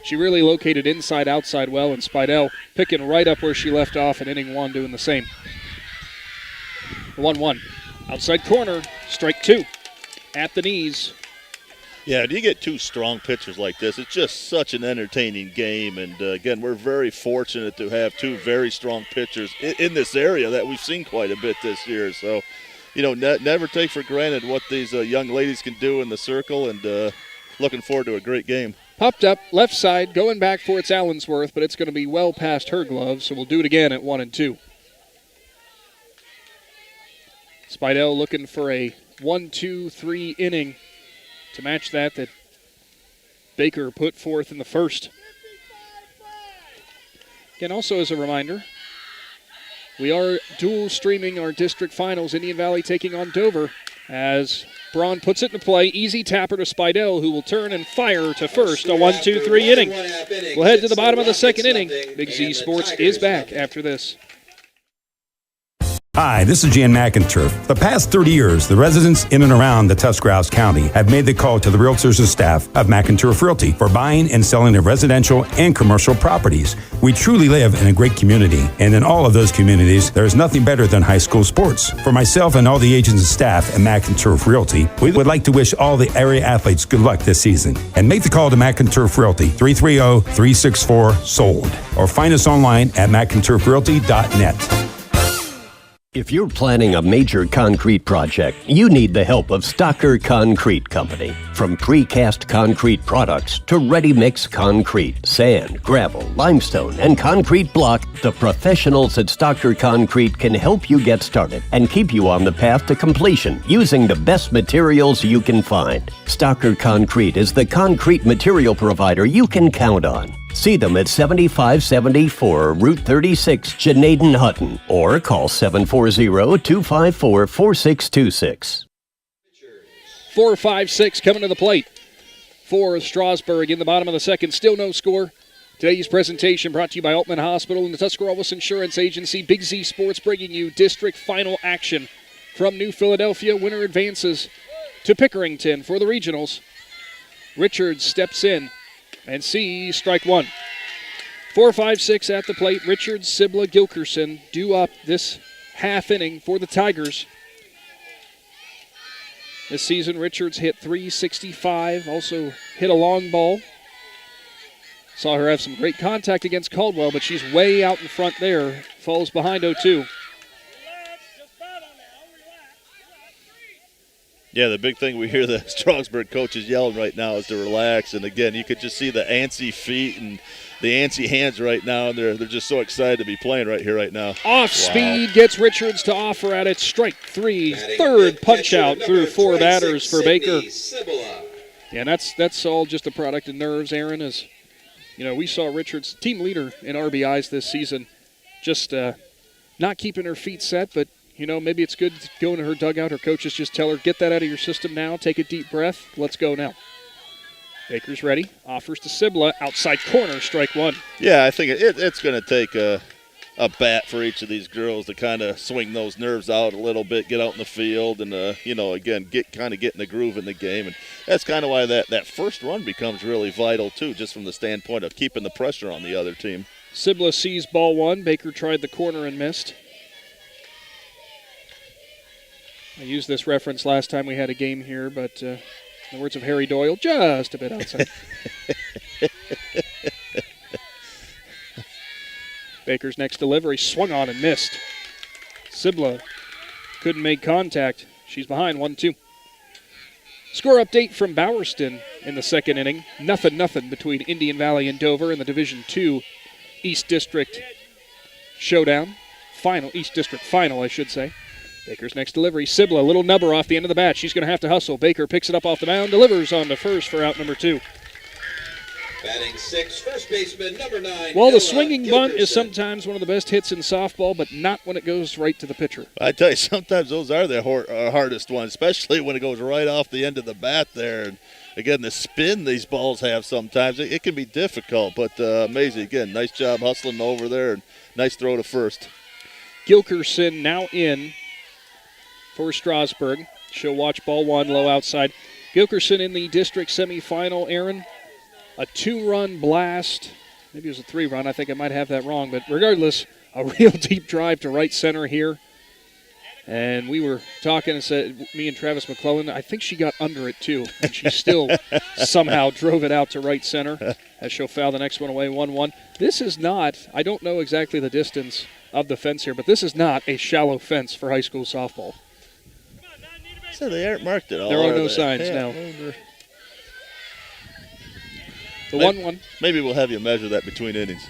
S2: she really located inside, outside well, and Spidell picking right up where she left off in inning 1, doing the same. 1-1. Outside corner, strike 2. At the knees.
S3: Yeah, when you get two strong pitchers like this, it's just such an entertaining game. And, again, we're very fortunate to have two very strong pitchers in this area that we've seen quite a bit this year. So, never take for granted what these young ladies can do in the circle, and looking forward to a great game.
S2: Popped up, left side, going back for its Allensworth, but it's going to be well past her glove, so we'll do it again at 1-2. Spidell looking for a 1-2-3 inning to match that Baker put forth in the first. Again, also as a reminder, we are dual streaming our district finals. Indian Valley taking on Dover as Braun puts it into play. Easy tapper to Spidell, who will turn and fire to first. A 1-2-3 inning. We'll head to the bottom of the second inning. Big Z Sports is back after this.
S19: Hi, this is Jan McInturf. For the past 30 years, the residents in and around the Tuscarawas County have made the call to the realtors and staff of McInturf Realty for buying and selling of residential and commercial properties. We truly live in a great community, and in all of those communities, there is nothing better than high school sports. For myself and all the agents and staff at McInturf Realty, we would like to wish all the area athletes good luck this season. And make the call to McInturf Realty, 330-364-SOLD, or find us online at McInturfRealty.net.
S8: If you're planning a major concrete project, you need the help of Stocker Concrete Company. From precast concrete products to ready-mix concrete, sand, gravel, limestone, and concrete block, the professionals at Stocker Concrete can help you get started and keep you on the path to completion using the best materials you can find. Stocker Concrete is the concrete material provider you can count on. See them at 7574 Route 36, Janaden-Hutton, or call 740-254-4626.
S2: 4-5-6 coming to the plate for Strasburg in the bottom of the second. Still no score. Today's presentation brought to you by Altman Hospital and the Tuscarawas Insurance Agency. Big Z Sports bringing you district final action from New Philadelphia. Winner advances to Pickerington for the regionals. Richards steps in and sees strike one. 4-5-6 at the plate. Richards, Sibla, Gilkerson due up this half inning for the Tigers. This season, Richards hit .365, also hit a long ball. Saw her have some great contact against Caldwell, but she's way out in front there. Falls behind 0-2.
S3: Yeah, the big thing we hear the Strasburg coaches yelling right now is to relax. And, again, you could just see the antsy feet and the antsy hands right now, and they're just so excited to be playing right here, right now.
S2: Off speed gets Richards to offer at it. Strike three, third punch out through four batters for Baker. Yeah, and that's all just a product of nerves, Aaron. As we saw Richards, team leader in RBIs this season, just not keeping her feet set, but maybe it's good to go into her dugout. Her coaches just tell her, get that out of your system now. Take a deep breath. Let's go now. Baker's ready. Offers to Sibla. Outside corner, strike one.
S3: Yeah, I think it's going to take a bat for each of these girls to kind of swing those nerves out a little bit, get out in the field, and, again, get in the groove in the game. And that's kind of why that first run becomes really vital, too, just from the standpoint of keeping the pressure on the other team.
S2: Sibla sees ball one. Baker tried the corner and missed. I used this reference last time we had a game here, but in the words of Harry Doyle, just a bit outside. Baker's next delivery swung on and missed. Sibla couldn't make contact. She's behind 1-2. Score update from Bowerston in the second inning. Nothing between Indian Valley and Dover in the Division II East District showdown. East District final, I should say. Baker's next delivery. Sibla, a little nubber off the end of the bat. She's going to have to hustle. Baker picks it up off the mound, delivers on to first for out number 2.
S16: Batting sixth, first baseman, number 9.
S2: Well, the swinging bunt is sometimes one of the best hits in softball, but not when it goes right to the pitcher.
S3: I tell you, sometimes those are the hardest ones, especially when it goes right off the end of the bat there. And again, the spin these balls have sometimes, it can be difficult, but amazing. Again, nice job hustling over there, and nice throw to first.
S2: Gilkerson now in for Strasburg. She'll watch ball one, low outside. Gilkerson in the district semifinal, Aaron. A 2-run blast. Maybe it was a 3-run. I think I might have that wrong. But regardless, a real deep drive to right center here. And we were talking and said, me and Travis McClellan, I think she got under it too. And she still somehow drove it out to right center as she'll foul the next one away, 1-1. This is not, I don't know exactly the distance of the fence here, but this is not a shallow fence for high school softball.
S3: So they aren't marked at all.
S2: There are no signs now. The 1-1.
S3: Maybe we'll have you measure that between innings.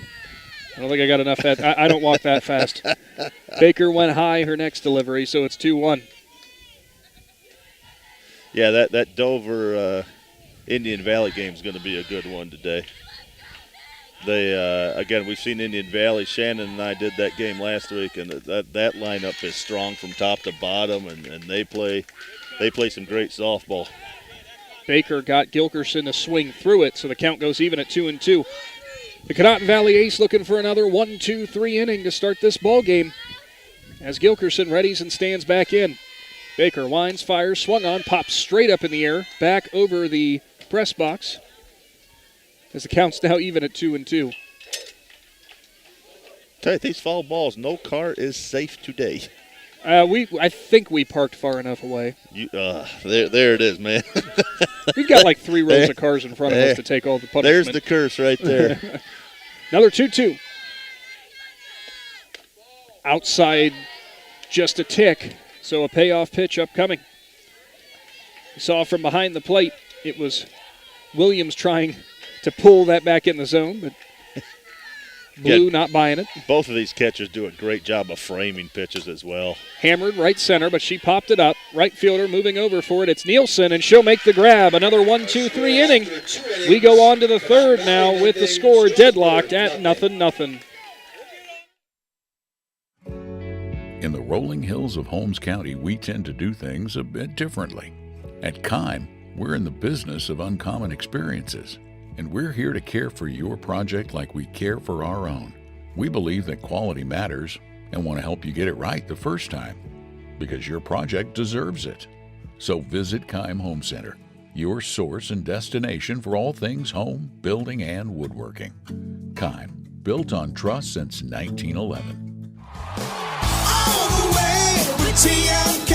S2: I don't think I got enough. I don't walk that fast. Baker went high her next delivery, so it's 2-1.
S3: Yeah, that Dover Indian Valley game is going to be a good one today. They again, we've seen Indian Valley. Shannon and I did that game last week, and that lineup is strong from top to bottom, and they play some great softball.
S2: Baker got Gilkerson to swing through it, so the count goes even at 2-2. The Conotton Valley Ace looking for another 1-2-3 inning to start this ball game as Gilkerson readies and stands back in. Baker winds, fires, swung on, pops straight up in the air, back over the press box as the count's now even at 2-2.
S3: Tell you, these foul balls, no car is safe today.
S2: I think we parked far enough away.
S3: There it is, man.
S2: We've got like 3 rows of cars in front of us to take all the punishment.
S3: There's the curse right there.
S2: Another 2-2. Outside just a tick, so a payoff pitch upcoming. You saw from behind the plate, it was Williams trying to pull that back in the zone, but Blue not buying it.
S3: Both of these catchers do a great job of framing pitches as well.
S2: Hammered right center, but she popped it up. Right fielder moving over for it. It's Nielsen, and she'll make the grab. Another 1-2-3 inning. We go on to the third now with the score deadlocked at 0-0.
S20: In the rolling hills of Holmes County, we tend to do things a bit differently. At Kime, we're in the business of uncommon experiences, and we're here to care for your project like we care for our own. We believe that quality matters and want to help you get it right the first time, because your project deserves it. So visit Kime Home Center, your source and destination for all things home, building, and woodworking. Kime, built on trust since 1911.
S21: All the way with TMK,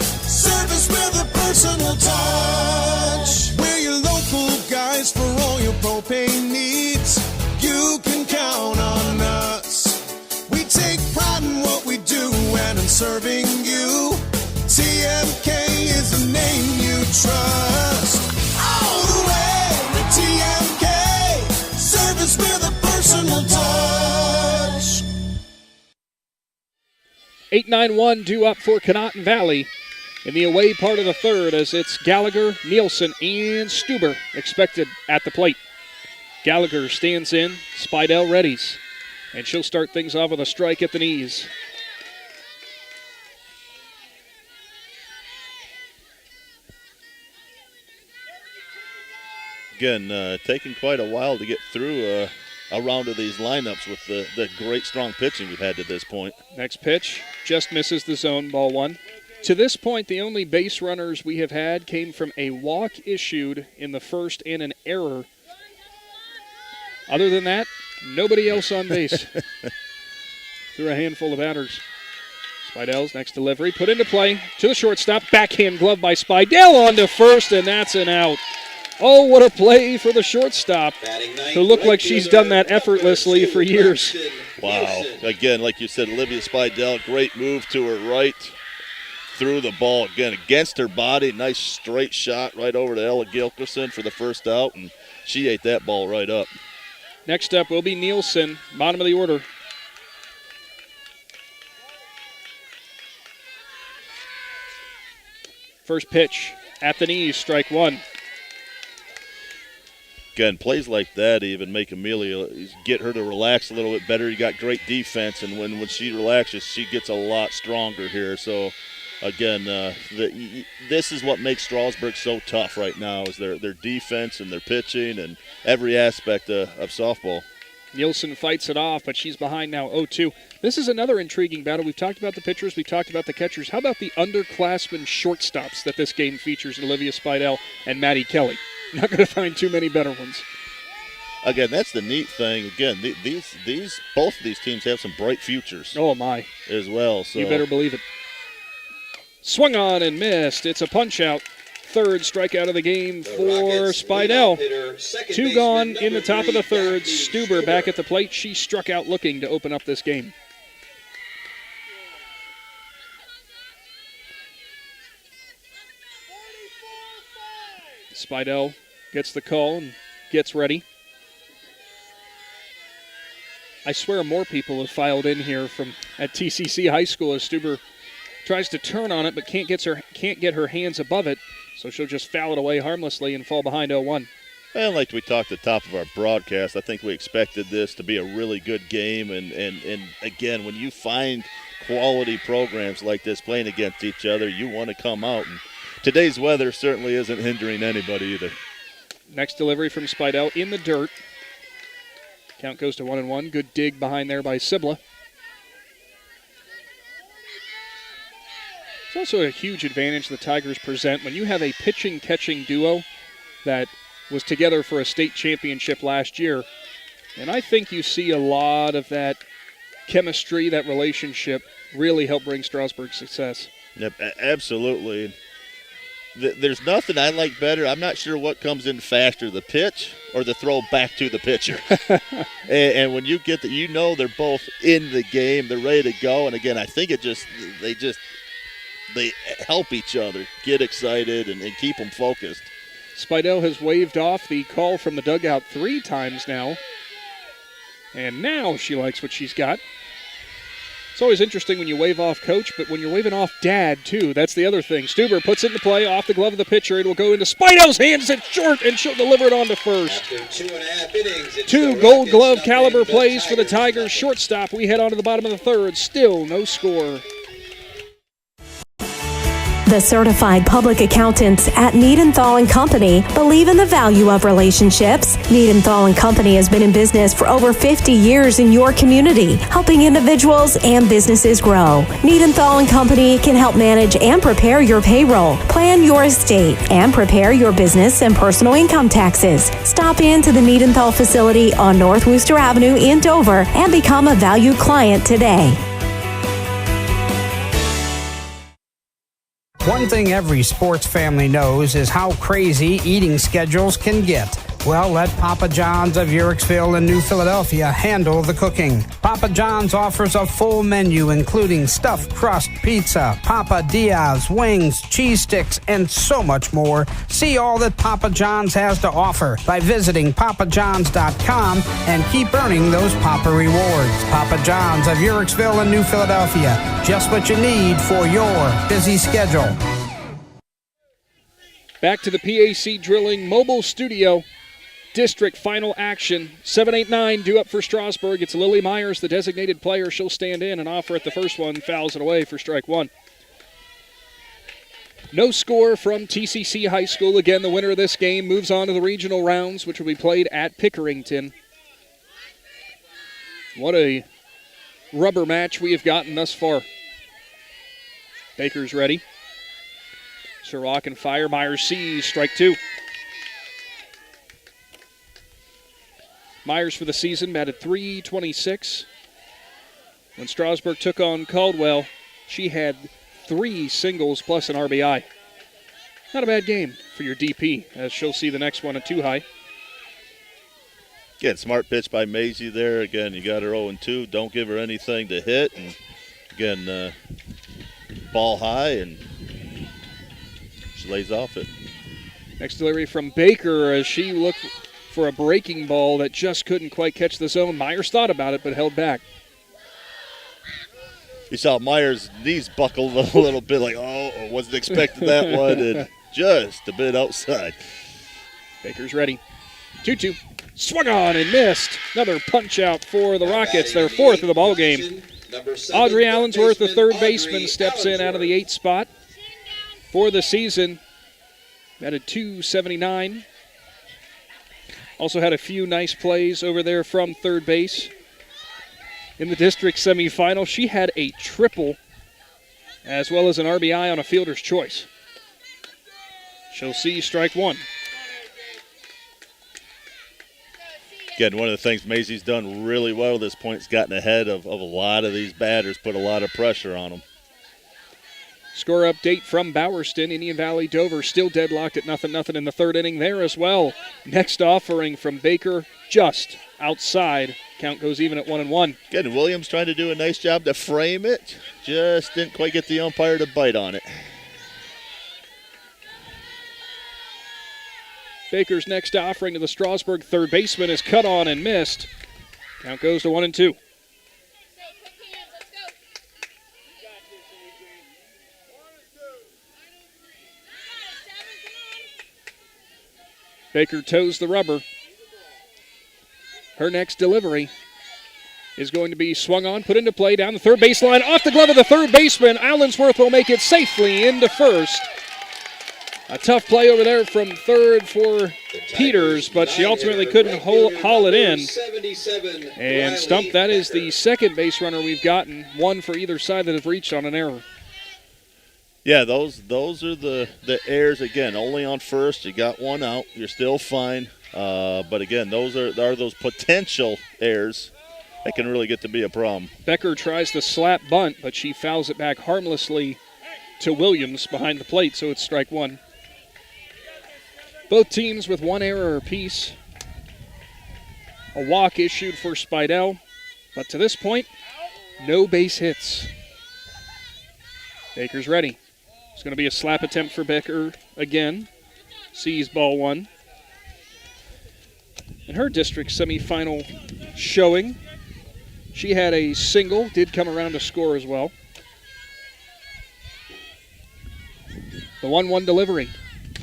S21: service with a personal touch. We're your local guys for all your propane needs. You can count on us. We take pride in what we do and in serving you. TMK is the name you trust. All the way with TMK, service with a personal touch.
S2: 8-9-1 due up for Conotton Valley in the away part of the third, as it's Gallagher, Nielsen, and Stuber expected at the plate. Gallagher stands in, Spidell readies, and she'll start things off with a strike at the knees.
S3: Again, taking quite a while to get through a round of these lineups with the great strong pitching we've had to this point.
S2: Next pitch just misses the zone, ball one. To this point, the only base runners we have had came from a walk issued in the first and an error. Other than that, nobody else on base. Through a handful of batters. Spidell's next delivery put into play to the shortstop. Backhand glove by Spidell on to first, and that's an out. Oh, what a play for the shortstop, who looked like she's done that effortlessly for years.
S3: Wow. Again, like you said, Olivia Spidell, great move to her right. Threw the ball again against her body. Nice straight shot right over to Ella Gilkerson for the first out, and she ate that ball right up.
S2: Next up will be Nielsen, bottom of the order. First pitch at the knees, strike one.
S3: Again, plays like that even make Amelia get her to relax a little bit better. You got great defense, and when she relaxes, she gets a lot stronger here. So, again, this is what makes Strasburg so tough right now, is their defense and their pitching and every aspect of softball.
S2: Nielsen fights it off, but she's behind now 0-2. This is another intriguing battle. We've talked about the pitchers. We've talked about the catchers. How about the underclassmen shortstops that this game features, Olivia Spidell and Maddie Kelly? Not going to find too many better ones.
S3: Again, that's the neat thing. Again, both of these teams have some bright futures.
S2: Oh, my.
S3: As well. So
S2: you better believe it. Swung on and missed. It's a punch-out. Third strikeout of the game for Spidell. 2 gone in the top of the third. Stuber back at the plate. She struck out looking to open up this game. Spidell gets the call and gets ready. I swear more people have filed in here from at TCC High School as Stuber tries to turn on it but can't get her hands above it, so she'll just foul it away harmlessly and fall behind 0-1.
S3: And like we talked at the top of our broadcast, I think we expected this to be a really good game. And again, when you find quality programs like this playing against each other, you want to come out. And today's weather certainly isn't hindering anybody either.
S2: Next delivery from Spidell in the dirt. Count goes to 1-1. Good dig behind there by Sibla. It's also a huge advantage the Tigers present when you have a pitching-catching duo that was together for a state championship last year. And I think you see a lot of that chemistry, that relationship, really help bring Strasburg success.
S3: Yep, absolutely. There's nothing I like better. I'm not sure what comes in faster, the pitch or the throw back to the pitcher. and when you get that, you know they're both in the game. They're ready to go. And, again, I think they help each other get excited and keep them focused.
S2: Spidell has waved off the call from the dugout 3 times now. And now she likes what she's got. It's always interesting when you wave off coach, but when you're waving off dad, too, that's the other thing. Stuber puts it into play off the glove of the pitcher. It will go into Spidell's hands. It's short, and she'll deliver it on to first.
S16: After 2.5 innings,
S2: 2 Gold Glove caliber plays for the Tigers. Shortstop, we head on to the bottom of the third. Still no score.
S18: The certified public accountants at Niedenthal & Company believe in the value of relationships. Niedenthal & Company has been in business for over 50 years in your community, helping individuals and businesses grow. Niedenthal & Company can help manage and prepare your payroll, plan your estate, and prepare your business and personal income taxes. Stop into the Niedenthal facility on North Worcester Avenue in Dover and become a valued client today.
S1: One thing every sports family knows is how crazy eating schedules can get. Well, let Papa John's of Uricksville and New Philadelphia handle the cooking. Papa John's offers a full menu including stuffed crust pizza, Papa Diaz, wings, cheese sticks, and so much more. See all that Papa John's has to offer by visiting papajohns.com and keep earning those Papa rewards. Papa John's of Uricksville and New Philadelphia. Just what you need for your busy schedule.
S2: Back to the PAC Drilling Mobile Studio. District final action. 7-8-9 due up for Strasburg. It's Lily Myers, the designated player. She'll stand in and offer at the first one. Fouls it away for strike 1. No score from TCC High School. Again, the winner of this game moves on to the regional rounds, which will be played at Pickerington. What a rubber match we have gotten thus far. Baker's ready. Sherlock and fire. Myers sees strike 2. Myers for the season batted .326. When Strasburg took on Caldwell, she had 3 singles plus an RBI. Not a bad game for your DP, as she'll see the next one at 2 high.
S3: Again, smart pitch by Maisie there. Again, you got her 0-2. Don't give her anything to hit. And again, ball high, and she lays off it.
S2: Next delivery from Baker as she looked for a breaking ball that just couldn't quite catch the zone. Myers thought about it but held back.
S3: You saw Myers' knees buckled a little bit like, oh, wasn't expecting that one, and just a bit outside.
S2: Baker's ready. 2-2. Swung on and missed. Another punch out for the Rockets, their 4th of the ball game. Audrey Allensworth, the third baseman, steps in out of the 8th spot for the season. Batted .279. Also had a few nice plays over there from third base. In the district semifinal, she had a triple as well as an RBI on a fielder's choice. She'll see strike 1.
S3: Again, one of the things Maisie's done really well at this point is gotten ahead of a lot of these batters, put a lot of pressure on them.
S2: Score update from Bowerston. Indian Valley Dover still deadlocked at 0-0 in the third inning there as well. Next offering from Baker, just outside. Count goes even at 1-1.
S3: Again, Williams trying to do a nice job to frame it. Just didn't quite get the umpire to bite on it.
S2: Baker's next offering to the Strasburg third baseman is cut on and missed. Count goes to 1-2. Baker toes the rubber. Her next delivery is going to be swung on, put into play down the third baseline, off the glove of the third baseman. Allensworth will make it safely into first. A tough play over there from third for Peters, but she ultimately couldn't haul it in. And Stump, that is the second base runner we've gotten, one for either side that have reached on an error.
S3: Yeah, those are the errors. Again, only on first. You got one out. You're still fine. But again, those are those potential errors that can really get to be a problem.
S2: Becker tries the slap bunt, but she fouls it back harmlessly to Williams behind the plate, so it's strike one. Both teams with one error apiece. A walk issued for Spidell, but to this point, no base hits. Baker's ready. It's going to be a slap attempt for Becker again. Sees ball one. In her district semifinal showing, she had a single, did come around to score as well. The 1-1 delivery.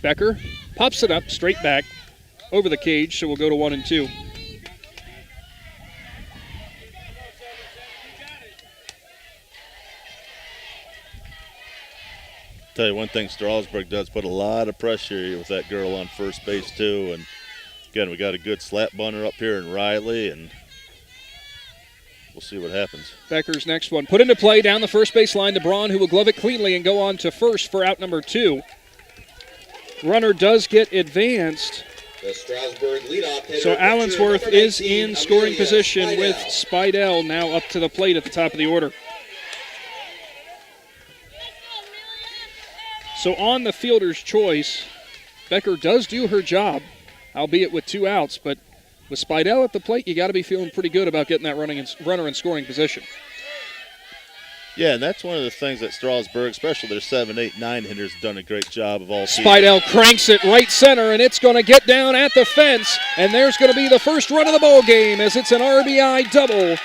S2: Becker pops it up straight back over the cage, so we'll go to 1-2.
S3: Tell you one thing, Strasburg does put a lot of pressure with that girl on first base too. And again, we got a good slap bunter up here in Riley, and we'll see what happens.
S2: Becker's next one put into play down the first base line to Braun, who will glove it cleanly and go on to first for out number 2. Runner does get advanced.
S16: The Strasburg leadoff hitter,
S2: So Allensworth is
S16: 19,
S2: in scoring
S16: Amelia
S2: position
S16: Spidell.
S2: with Spidell now up to the plate at the top of the order. So on the fielder's choice, Becker does do her job, albeit with 2 outs, but with Spidell at the plate, you got to be feeling pretty good about getting that runner in scoring position.
S3: Yeah, and that's one of the things that Strasburg, especially their 7, 8, 9 hitters, done a great job of all season.
S2: Spidell cranks it right center, and it's going to get down at the fence, and there's going to be the first run of the ball game as it's an RBI double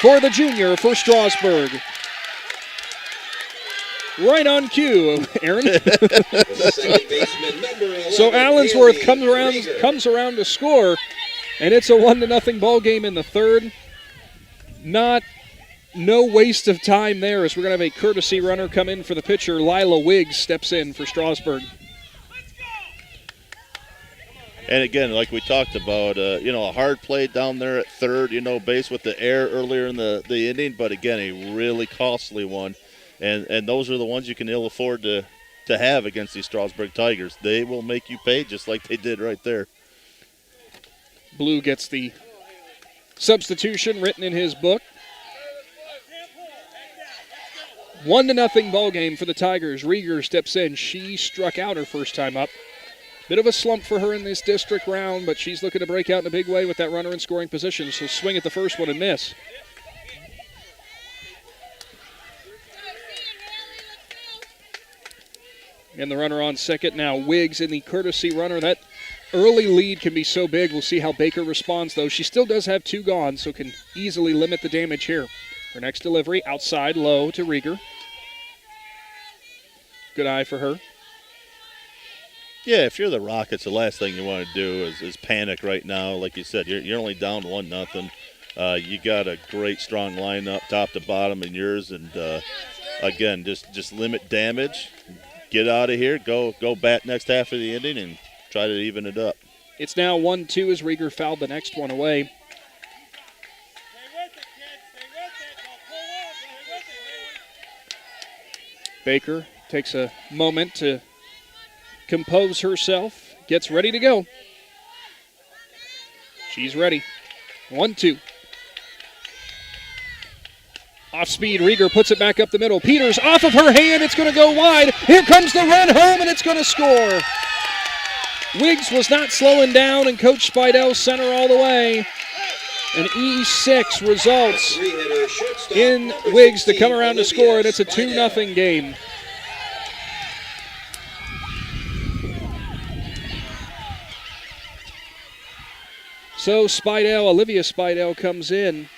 S2: for the junior for Strasburg. Right on cue, Aaron. So Allensworth comes around to score, and it's a 1-0 ball game in the third. No waste of time there, as we're going to have a courtesy runner come in for the pitcher. Lila Wiggs steps in for Strasburg.
S3: And again, like we talked about, a hard play down there at third, base with the error earlier in the inning, but again, a really costly one. And those are the ones you can ill afford to have against these Strasburg Tigers. They will make you pay just like they did right there.
S2: Blue gets the substitution written in his book. 1-0 ball game for the Tigers. Rieger steps in. She struck out her first time up. Bit of a slump for her in this district round, but she's looking to break out in a big way with that runner in scoring position. She'll swing at the first one and miss. And the runner on second now. Wiggs in the courtesy runner. That early lead can be so big. We'll see how Baker responds, though. She still does have 2 gone, so can easily limit the damage here. Her next delivery, outside, low to Rieger. Good eye for her.
S3: Yeah, if you're the Rockets, the last thing you want to do is panic right now. Like you said, you're only down 1-0. You got a great, strong lineup, top to bottom, in yours. And, again, just limit damage. Get out of here, go bat next half of the inning, and try to even it up.
S2: It's now 1-2 as Rieger fouled the next one away. Baker takes a moment to compose herself, gets ready to go. She's ready. 1-2. Off speed, Rieger puts it back up the middle. Peters off of her hand. It's going to go wide. Here comes the run home, and it's going to score. Wiggs was not slowing down, and Coach Spidell sent her all the way. An E6 results in Wiggs to come around to score, and it's a 2-0 game. So Olivia Spidell comes in.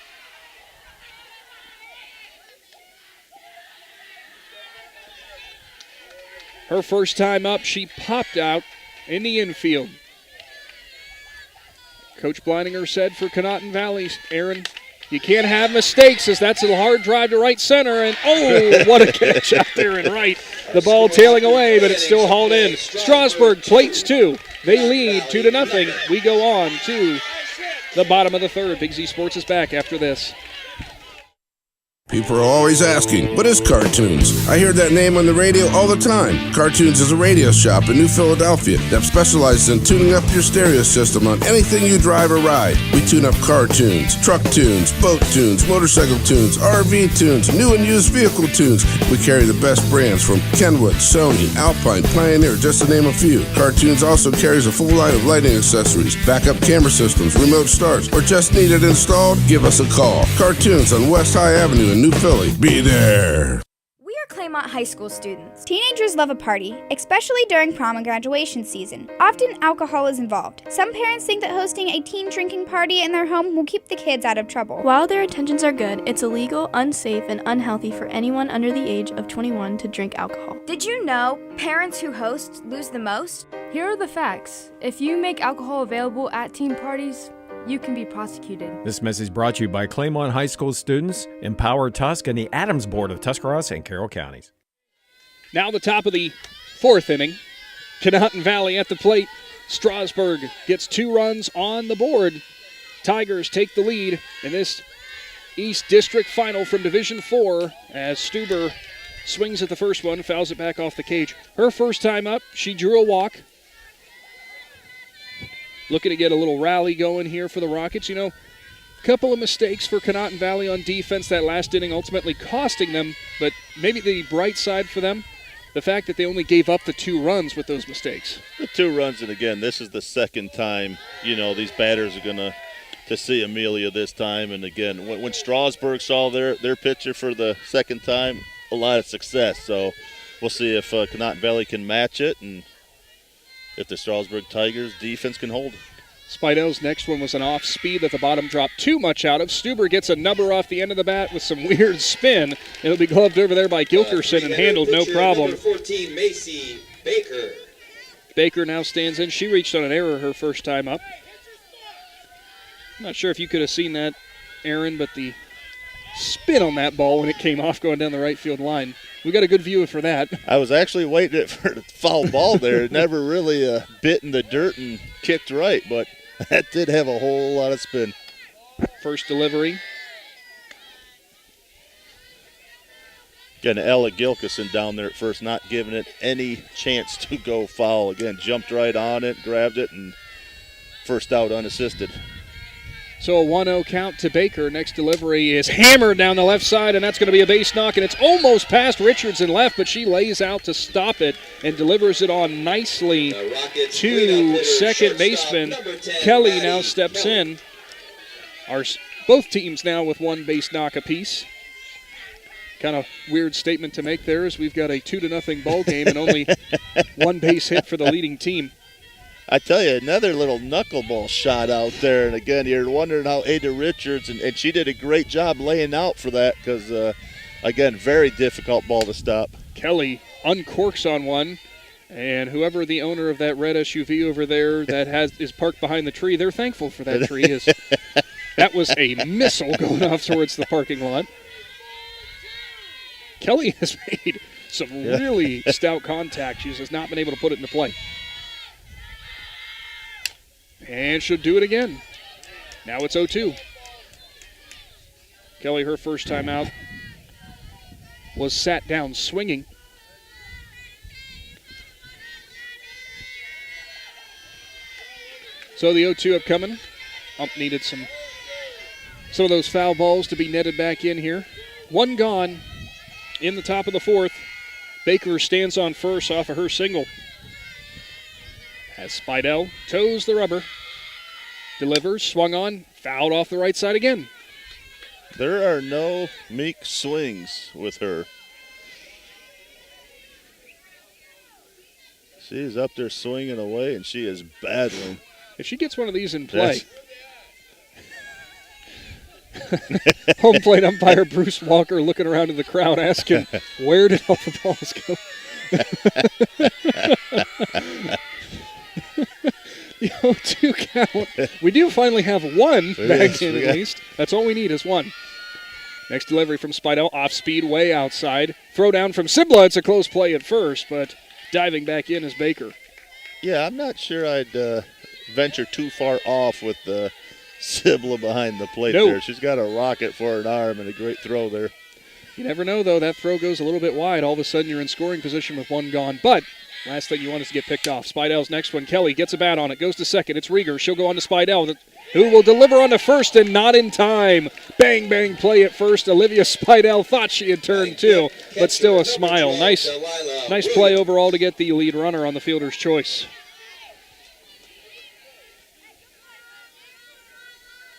S2: Her first time up, she popped out in the infield. Coach Bleininger said for Conotton Valley, Aaron, you can't have mistakes as that's a hard drive to right center. And, oh, what a catch out there in right. The ball tailing away, but it's still hauled in. Strasburg plates 2. They lead 2-0. We go on to the bottom of the third. Big Z Sports is back after this.
S4: People are always asking, what is Cartoons? I hear that name on the radio all the time. Cartoons is a radio shop in New Philadelphia that specializes in tuning up your stereo system on anything you drive or ride. We tune up car tunes, truck tunes, boat tunes, motorcycle tunes, RV tunes, new and used vehicle tunes. We carry the best brands from Kenwood, Sony, Alpine, Pioneer, just to name a few. Cartoons also carries a full line of lighting accessories, backup camera systems, remote starts, or just need it installed? Give us a call. Cartoons on West High Avenue in New Philly. Be there.
S22: We are Claymont High School students. Teenagers love a party, especially during prom and graduation season. Often alcohol is involved. Some parents think that hosting a teen drinking party in their home will keep the kids out of trouble.
S23: While their intentions are good, it's illegal, unsafe, and unhealthy for anyone under the age of 21 to drink alcohol.
S22: Did you know parents who host lose the most?
S24: Here are the facts. If you make alcohol available at teen parties, you can be prosecuted.
S25: This message brought to you by Claymont High School students, Empower Tusk, and the Adams Board of Tuscarawas and Carroll Counties.
S2: Now the top of the fourth inning. Conotton Valley at the plate. Strasburg gets 2 runs on the board. Tigers take the lead in this East District Final from Division 4 as Stuber swings at the first one, fouls it back off the cage. Her first time up, she drew a walk. Looking to get a little rally going here for the Rockets. You know, a couple of mistakes for Conotton Valley on defense that last inning, ultimately costing them, but maybe the bright side for them, the fact that they only gave up the 2 runs with those mistakes.
S3: The 2 runs, and again, this is the second time, you know, these batters are going to see Amelia this time. And again, when Strasburg saw their pitcher for the second time, a lot of success. So we'll see if Conotton Valley can match it and if the Strasburg Tigers defense can hold.
S2: Spidell's next one was an off speed that the bottom dropped too much out of. Stuber gets a number off the end of the bat with some weird spin. It'll be gloved over there by Gilkerson and handled no problem.
S16: Number 14, Macy Baker.
S2: Baker now stands in. She reached on an error her first time up. I'm not sure if you could have seen that, Aaron, but the spin on that ball when it came off going down the right field line. We got a good view for that.
S3: I was actually waiting for the foul ball there. It never really bit in the dirt and kicked right, but that did have a whole lot of spin.
S2: First delivery.
S3: Again, Ella Gilkison down there at first, not giving it any chance to go foul. Again, jumped right on it, grabbed it, and first out unassisted.
S2: So a 1-0 count to Baker. Next delivery is hammered down the left side, and that's going to be a base knock, and it's almost past Richardson left, but she lays out to stop it and delivers it on nicely to second baseman. Kelly now steps in. Both teams now with 1 base knock apiece. Kind of weird statement to make there as we've got a 2-0 ball game and only 1 base hit for the leading team.
S3: I tell you, another little knuckleball shot out there. And again, you're wondering how Ada Richards, and she did a great job laying out for that because, again, very difficult ball to stop.
S2: Kelly uncorks on one, and whoever the owner of that red SUV over there that is parked behind the tree, they're thankful for that tree. That was a missile going off towards the parking lot. Kelly has made some really stout contact. She has not been able to put it into play. And should do it again. Now it's 0-2. Kelly, her first time out, was sat down swinging. So the 0-2 upcoming. Ump needed some of those foul balls to be netted back in here. One gone in the top of the fourth. Baker stands on first off of her single. As Spidell toes the rubber. Delivers, swung on, fouled off the right side again.
S3: There are no meek swings with her. She's up there swinging away, and she is battling.
S2: If she gets one of these in play. Home plate umpire Bruce Walker looking around to the crowd asking, where did all the balls go? The 0-2 count. We do finally have one back in at least. That's all we need is one. Next delivery from Spidell, off speed, way outside. Throw down from Sibla. It's a close play at first, but diving back in is Baker.
S3: Yeah, I'm not sure I'd venture too far off with the Sibla behind the plate there. She's got a rocket for an arm and a great throw there.
S2: You never know, though. That throw goes a little bit wide. All of a sudden, you're in scoring position with one gone. But last thing you want is to get picked off. Spidell's next one. Kelly gets a bat on it. Goes to second. It's Rieger. She'll go on to Spidell, who will deliver on to first and not in time. Bang, bang play at first. Olivia Spidell thought she had turned two, but still a smile. Nice play overall to get the lead runner on the fielder's choice.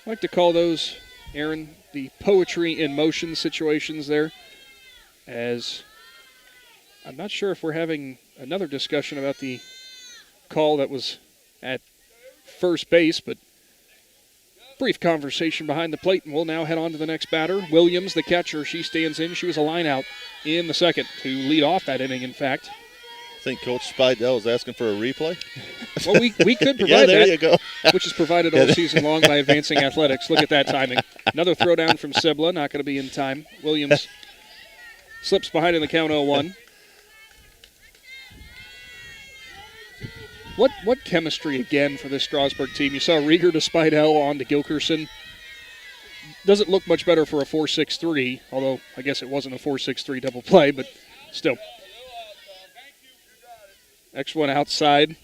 S2: I like to call those, Aaron, the poetry in motion situations there, as I'm not sure if we're having another discussion about the call that was at first base, but brief conversation behind the plate, and we'll now head on to the next batter. Williams, the catcher, she stands in. She was a line out in the second to lead off that inning, in fact.
S3: I think Coach Spidell is asking for a replay.
S2: Well, we could provide
S3: yeah, there
S2: that,
S3: you go.
S2: which is provided all season long by Advancing Athletics. Look at that timing. Another throw down from Sibla, not going to be in time. Williams slips behind in the count 0-1. What chemistry again for this Strasburg team? You saw Rieger to Spidell on to Gilkerson. Doesn't look much better for a 4-6-3, although I guess it wasn't a 4-6-3 double play, but still. Next one outside.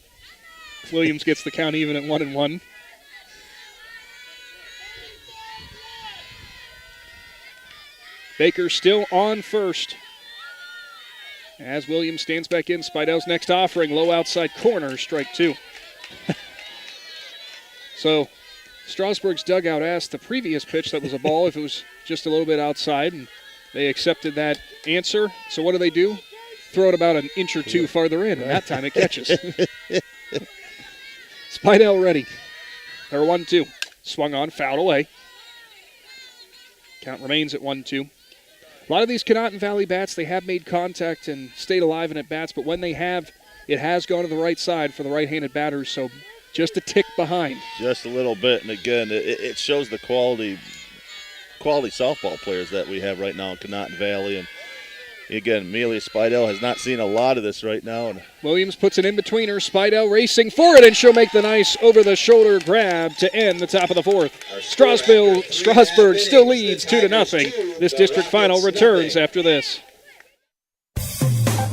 S2: Williams gets the count even at 1-1. Baker still on first. As Williams stands back in, Spidell's next offering, low outside corner, strike two. So Strasburg's dugout asked the previous pitch that was a ball if it was just a little bit outside, and they accepted that answer. So what do? Throw it about an inch or two farther in, and that time it catches. Spidell ready. Or 1-2. Swung on, fouled away. Count remains at 1-2. A lot of these Conotton Valley bats, they have made contact and stayed alive in at bats, but when they have, it has gone to the right side for the right-handed batters, so just a tick behind.
S3: Just a little bit, and again, it shows the quality softball players that we have right now in Conotton Valley, and again, Amelia Spidell has not seen a lot of this right now. And
S2: Williams puts it in between her. Spidell racing for it, and she'll make the nice over-the-shoulder grab to end the top of the fourth. Strasburg still leads 2-0. This district final returns after this.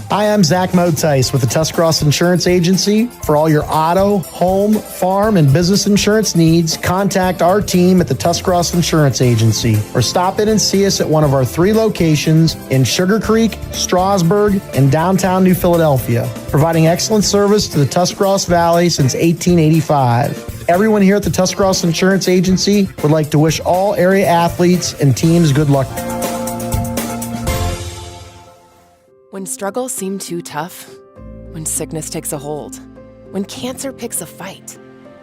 S5: Hi, I'm Zach Motice with the Tuscarawas Insurance Agency. For all your auto, home, farm, and business insurance needs, contact our team at the Tuscarawas Insurance Agency or stop in and see us at one of our 3 locations in Sugar Creek, Strasburg, and downtown New Philadelphia, providing excellent service to the Tuscarawas Valley since 1885. Everyone here at the Tuscarawas Insurance Agency would like to wish all area athletes and teams good luck.
S7: When struggles seem too tough, when sickness takes a hold, when cancer picks a fight,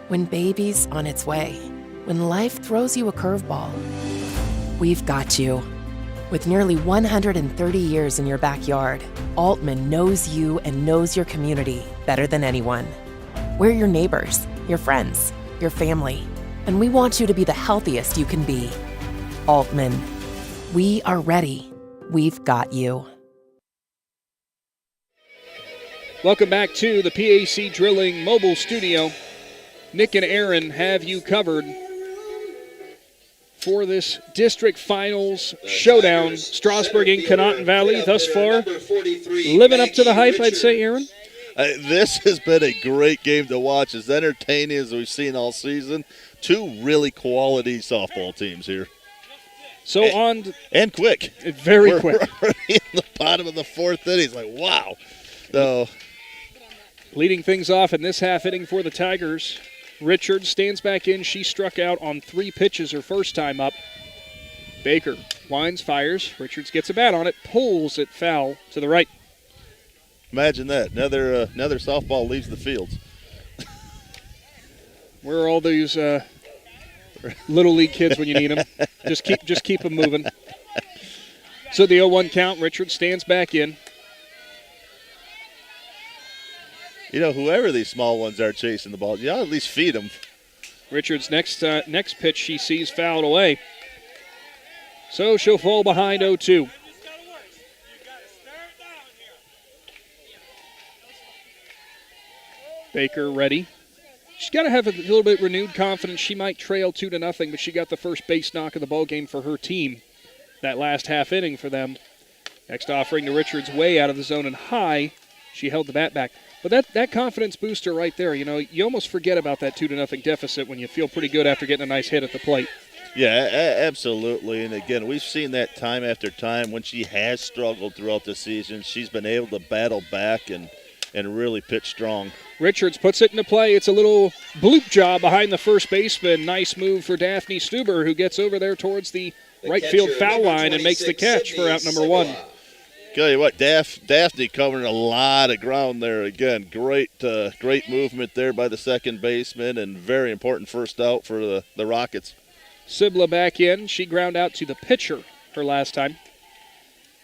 S7: when baby's on its way, when life throws you a curveball, we've got you. With nearly 130 years in your backyard, Altman knows you and knows your community better than anyone. We're your neighbors, your friends, your family, and we want you to be the healthiest you can be. Altman, we are ready. We've got you.
S2: Welcome back to the PAC Drilling Mobile Studio. Nick and Aaron have you covered for this district finals showdown. Strasburg and Conotton Valley thus far living up to the hype, I'd say, Aaron.
S3: This has been a great game to watch, as entertaining as we've seen all season. 2 really quality softball teams here.
S2: So
S3: and quick.
S2: Very quick.
S3: We're in the bottom of the fourth inning. It's like, wow. So
S2: leading things off in this half inning for the Tigers, Richards stands back in. She struck out on 3 pitches her first time up. Baker winds, fires. Richards gets a bat on it, pulls it foul to the right.
S3: Imagine that. Another softball leaves the fields.
S2: Where are all these little league kids when you need them? Just keep them moving. So the 0-1 count. Richards stands back in.
S3: You know, whoever these small ones are chasing the ball, you ought to at least feed them.
S2: Richards' next pitch she sees fouled away. So she'll fall behind 0-2. Baker ready. She's got to have a little bit renewed confidence. She might trail 2-0, but she got the first base knock of the ball game for her team. That last half inning for them. Next offering to Richards, way out of the zone and high. She held the bat back. But that confidence booster right there, you know, you almost forget about that 2-0 deficit when you feel pretty good after getting a nice hit at the plate.
S3: Yeah, absolutely. And again, we've seen that time after time when she has struggled throughout the season. She's been able to battle back and really pitch strong.
S2: Richards puts it into play. It's a little bloop job behind the first baseman. Nice move for Daphne Stuber, who gets over there towards the right field foul line and makes the catch for out number 1.
S3: Tell you what, Daphne covering a lot of ground there. Again, great movement there by the second baseman and very important first out for the Rockets.
S2: Sibla back in. She ground out to the pitcher her last time.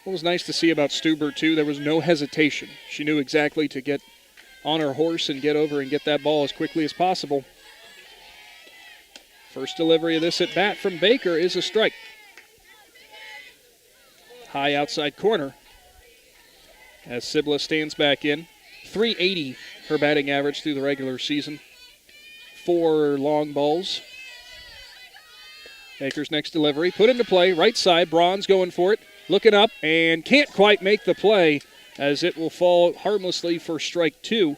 S2: What was nice to see about Stuber, too, there was no hesitation. She knew exactly to get on her horse and get over and get that ball as quickly as possible. First delivery of this at bat from Baker is a strike. High outside corner. As Sibla stands back in. 380 her batting average through the regular season. 4 long balls. Baker's next delivery. Put into play. Right side. Braun's going for it. Looking up and can't quite make the play as it will fall harmlessly for strike 2.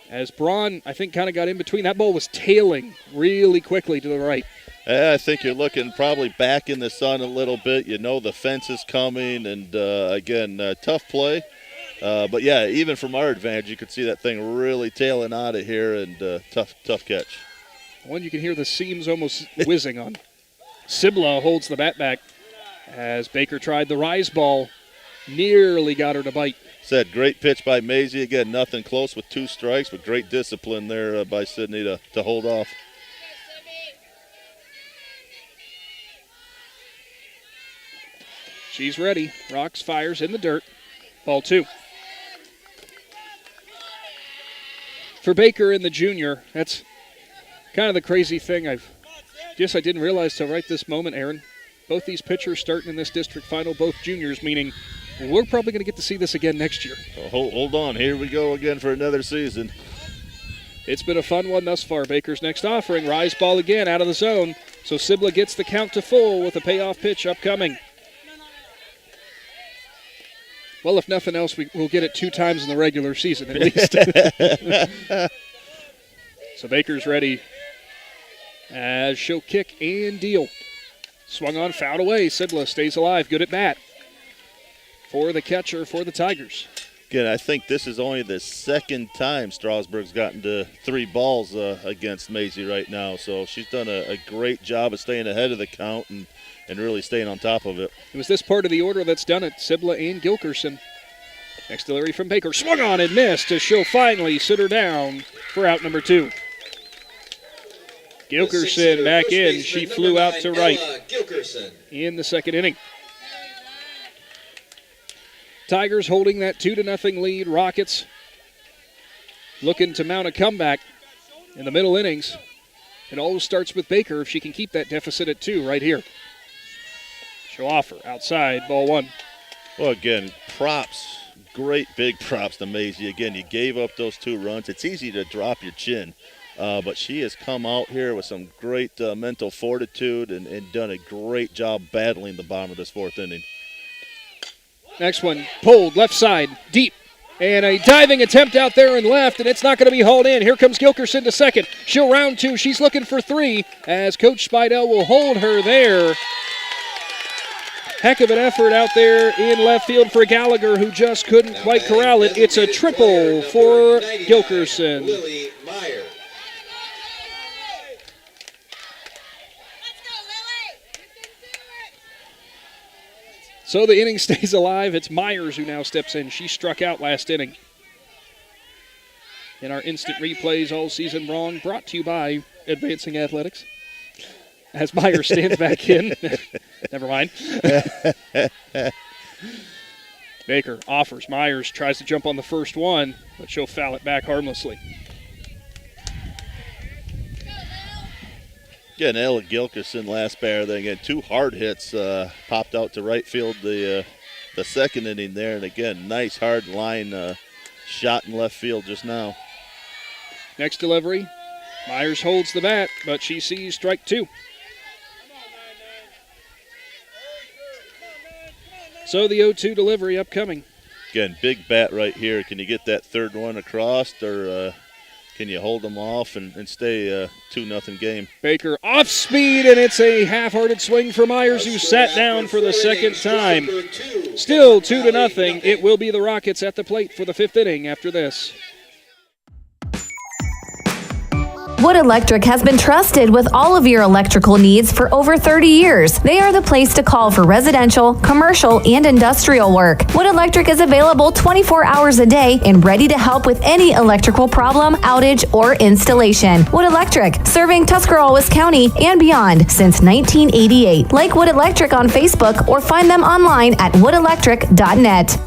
S2: As Braun, I think, kind of got in between. That ball was tailing really quickly to the right.
S3: I think you're looking probably back in the sun a little bit. You know the fence is coming, and again, tough play. But yeah, even from our advantage, you could see that thing really tailing out of here, and tough catch.
S2: One you can hear the seams almost whizzing on. Sibla holds the bat back as Baker tried the rise ball. Nearly got her to bite.
S3: Said great pitch by Maisie. Again, nothing close with 2 strikes, but great discipline there by Sydney to hold off.
S2: She's ready. Rocks, fires in the dirt. Ball 2. For Baker and the junior, that's kind of the crazy thing I didn't realize till right this moment, Aaron. Both these pitchers starting in this district final, both juniors, meaning we're probably going to get to see this again next year.
S3: Hold on. Here we go again for another season.
S2: It's been a fun one thus far. Baker's next offering. Rise ball again out of the zone. So Sibla gets the count to full with a payoff pitch upcoming. Well, if nothing else, we'll get it 2 times in the regular season at least. So Baker's ready as she'll kick and deal. Swung on, fouled away. Sibla stays alive. Good at bat for the catcher for the Tigers.
S3: Again, I think this is only the second time Strasburg's gotten to 3 balls against Maisie right now. So she's done a great job of staying ahead of the count and really staying on top of it.
S2: It was this part of the order that's done it, Sibla and Gilkerson. Next delivery from Baker. Swung on and missed as she'll finally sit her down for out number 2. Gilkerson back in. She flew out to right in the second inning. Tigers holding that 2-0 lead. Rockets looking to mount a comeback in the middle innings. It always starts with Baker if she can keep that deficit at 2 right here. She'll offer outside, ball 1.
S3: Well, again, props, great big props to Maisie. Again, you gave up those 2 runs. It's easy to drop your chin, but she has come out here with some great mental fortitude and done a great job battling the bottom of this 4th inning.
S2: Next one, pulled left side, deep. And a diving attempt out there and left, and it's not going to be hauled in. Here comes Gilkerson to second. She'll round 2. She's looking for 3 as Coach Spidell will hold her there. Heck of an effort out there in left field for Gallagher, who just couldn't quite corral it. It's a triple for Gilkerson.
S16: Lily Meyer.
S2: So the inning stays alive. It's Myers who now steps in. She struck out last inning. In our instant replays all season long, brought to you by Advancing Athletics. As Myers stands back in. Never mind. Baker offers. Myers tries to jump on the first one, but she'll foul it back harmlessly.
S3: Yeah, Ella Gilkerson last batter. Then again, 2 hard hits popped out to right field the second inning there. And again, nice hard line shot in left field just now.
S2: Next delivery, Myers holds the bat, but she sees strike 2. So the 0-2 delivery upcoming.
S3: Again, big bat right here. Can you get that third one across, or can you hold them off and stay 2-0 game?
S2: Baker off speed, and it's a half-hearted swing for Myers, who sat down for the second time. Still 2-0. It will be the Rockets at the plate for the 5th inning after this.
S6: Wood Electric has been trusted with all of your electrical needs for over 30 years. They are the place to call for residential, commercial, and industrial work. Wood Electric is available 24 hours a day and ready to help with any electrical problem, outage, or installation. Wood Electric, serving Tuscarawas County and beyond since 1988. Like Wood Electric on Facebook or find them online at woodelectric.net.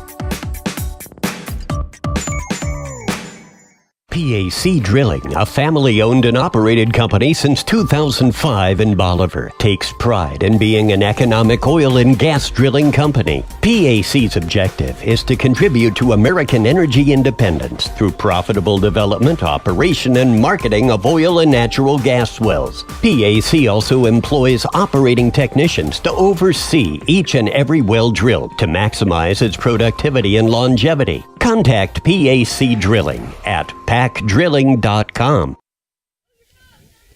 S8: PAC Drilling, a family-owned and operated company since 2005 in Bolivar, takes pride in being an economic oil and gas drilling company. PAC's objective is to contribute to American energy independence through profitable development, operation, and marketing of oil and natural gas wells. PAC also employs operating technicians to oversee each and every well drilled to maximize its productivity and longevity. Contact PAC Drilling at pacdrilling.com.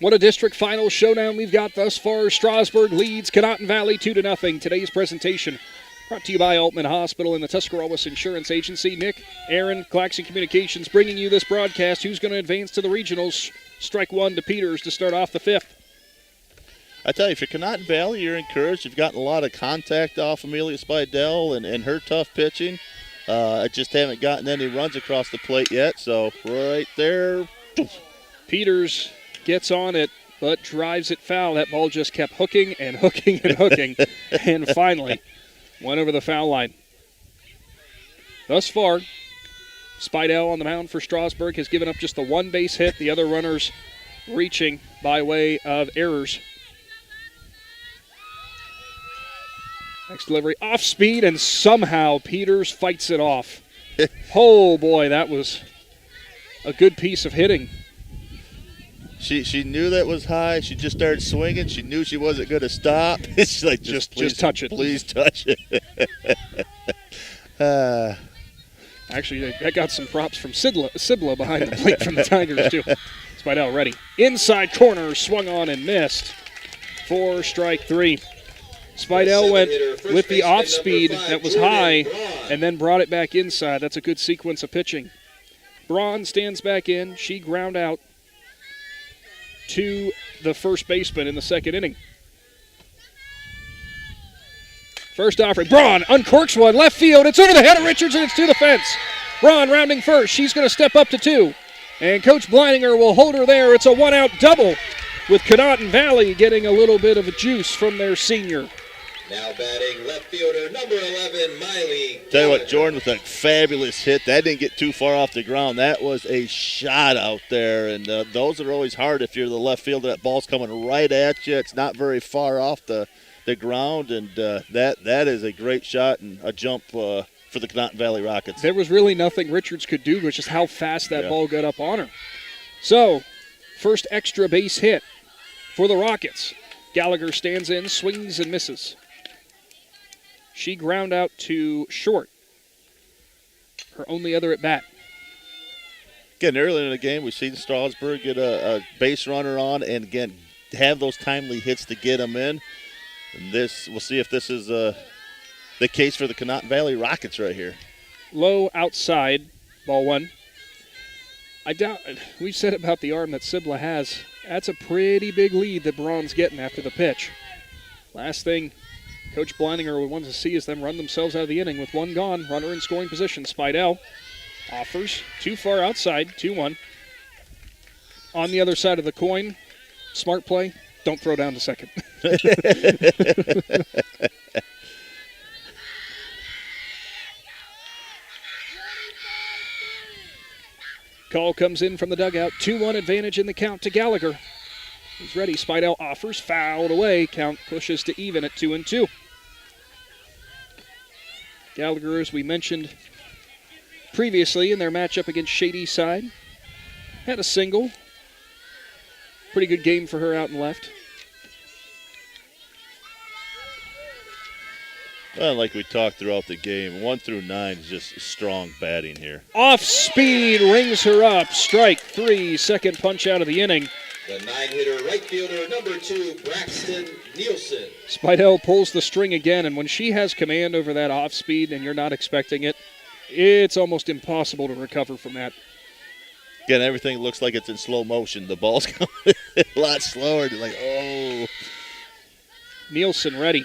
S2: What a district final showdown we've got thus far. Strasburg leads Conotton Valley 2-0. Today's presentation brought to you by Altman Hospital and the Tuscarawas Insurance Agency. Nick, Aaron, Claxon Communications bringing you this broadcast. Who's going to advance to the regionals? Strike 1 to Peters to start off the 5th.
S3: I tell you, for Conotton Valley, you're encouraged. You've gotten a lot of contact off Amelia Spidell and her tough pitching. I just haven't gotten any runs across the plate yet, so right there.
S2: Peters gets on it, but drives it foul. That ball just kept hooking and hooking and hooking, and finally went over the foul line. Thus far, Spidell on the mound for Strasburg has given up just the 1 base hit. The other runners reaching by way of errors. Next delivery off speed, and somehow Peters fights it off. Oh, boy, that was a good piece of hitting.
S3: She knew that was high. She just started swinging. She knew she wasn't going to stop. She's like, just
S2: touch it.
S3: Please touch it.
S2: Actually, I got some props from Sibla behind the plate from the Tigers, too. Spidell ready. Inside corner, swung on and missed for strike 3. Spidell went with the off speed that was high and then brought it back inside. That's a good sequence of pitching. Braun stands back in. She ground out to the first baseman in the 2nd inning. First offering. Braun uncorks one. Left field. It's over the head of Richards, and it's to the fence. Braun rounding first. She's going to step up to 2. And Coach Bleininger will hold her there. It's a 1-out double with Conotton Valley getting a little bit of a juice from their senior.
S16: Now batting left fielder number 11, Miley.
S3: Tell you what, Jordan, with a fabulous hit. That didn't get too far off the ground. That was a shot out there, and those are always hard if you're the left fielder. That ball's coming right at you. It's not very far off the ground, and that is a great shot and a jump for the Conotton Valley Rockets.
S2: There was really nothing Richards could do, but just how fast that ball got up on her. So, first extra base hit for the Rockets. Gallagher stands in, swings and misses. She ground out to short. Her only other at bat.
S3: Again, earlier in the game, we've seen Strasburg get a base runner on and, again, have those timely hits to get them in. And we'll see if this is the case for the Conotton Valley Rockets right here.
S2: Low outside, ball one. I doubt, we've said about the arm that Sibla has. That's a pretty big lead that Braun's getting after the pitch. Last thing Coach Bleininger would want to see is them run themselves out of the inning with one gone. Runner in scoring position. Spidell offers too far outside, 2-1. On the other side of the coin, smart play, don't throw down to second. Call comes in from the dugout. 2-1 advantage in the count to Gallagher. He's ready. Spidell offers, fouled away. Count pushes to even at 2-2. Gallagher, as we mentioned previously in their matchup against Shady Side, had a single. Pretty good game for her out and left.
S3: Well, like we talked throughout the game, 1 through 9 is just strong batting here.
S2: Off speed, rings her up. Strike 3, second punch out of the inning.
S16: The 9-hitter right fielder, number 2, Braxton Nielsen.
S2: Spidell pulls the string again, and when she has command over that off speed and you're not expecting it, it's almost impossible to recover from that.
S3: Again, everything looks like it's in slow motion. The ball's coming a lot slower. You're like, oh.
S2: Nielsen ready.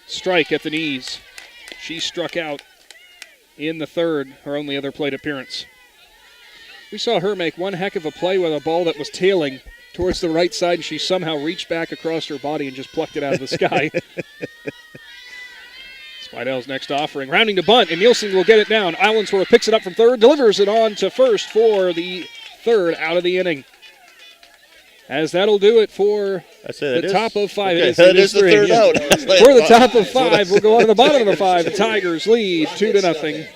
S2: Strike at the knees. She struck out in the third, her only other plate appearance. We saw her make one heck of a play with a ball that was tailing towards the right side, and she somehow reached back across her body and just plucked it out of the sky. Spidell's next offering, rounding to bunt, and Nielsen will get it down. Allensworth picks it up from third, delivers it on to first for the third out of the inning. As that'll do it for the top of 5.
S3: Okay, that is the third out.
S2: For the top of 5, we'll go on to the bottom of the 5. The Tigers lead 2-0.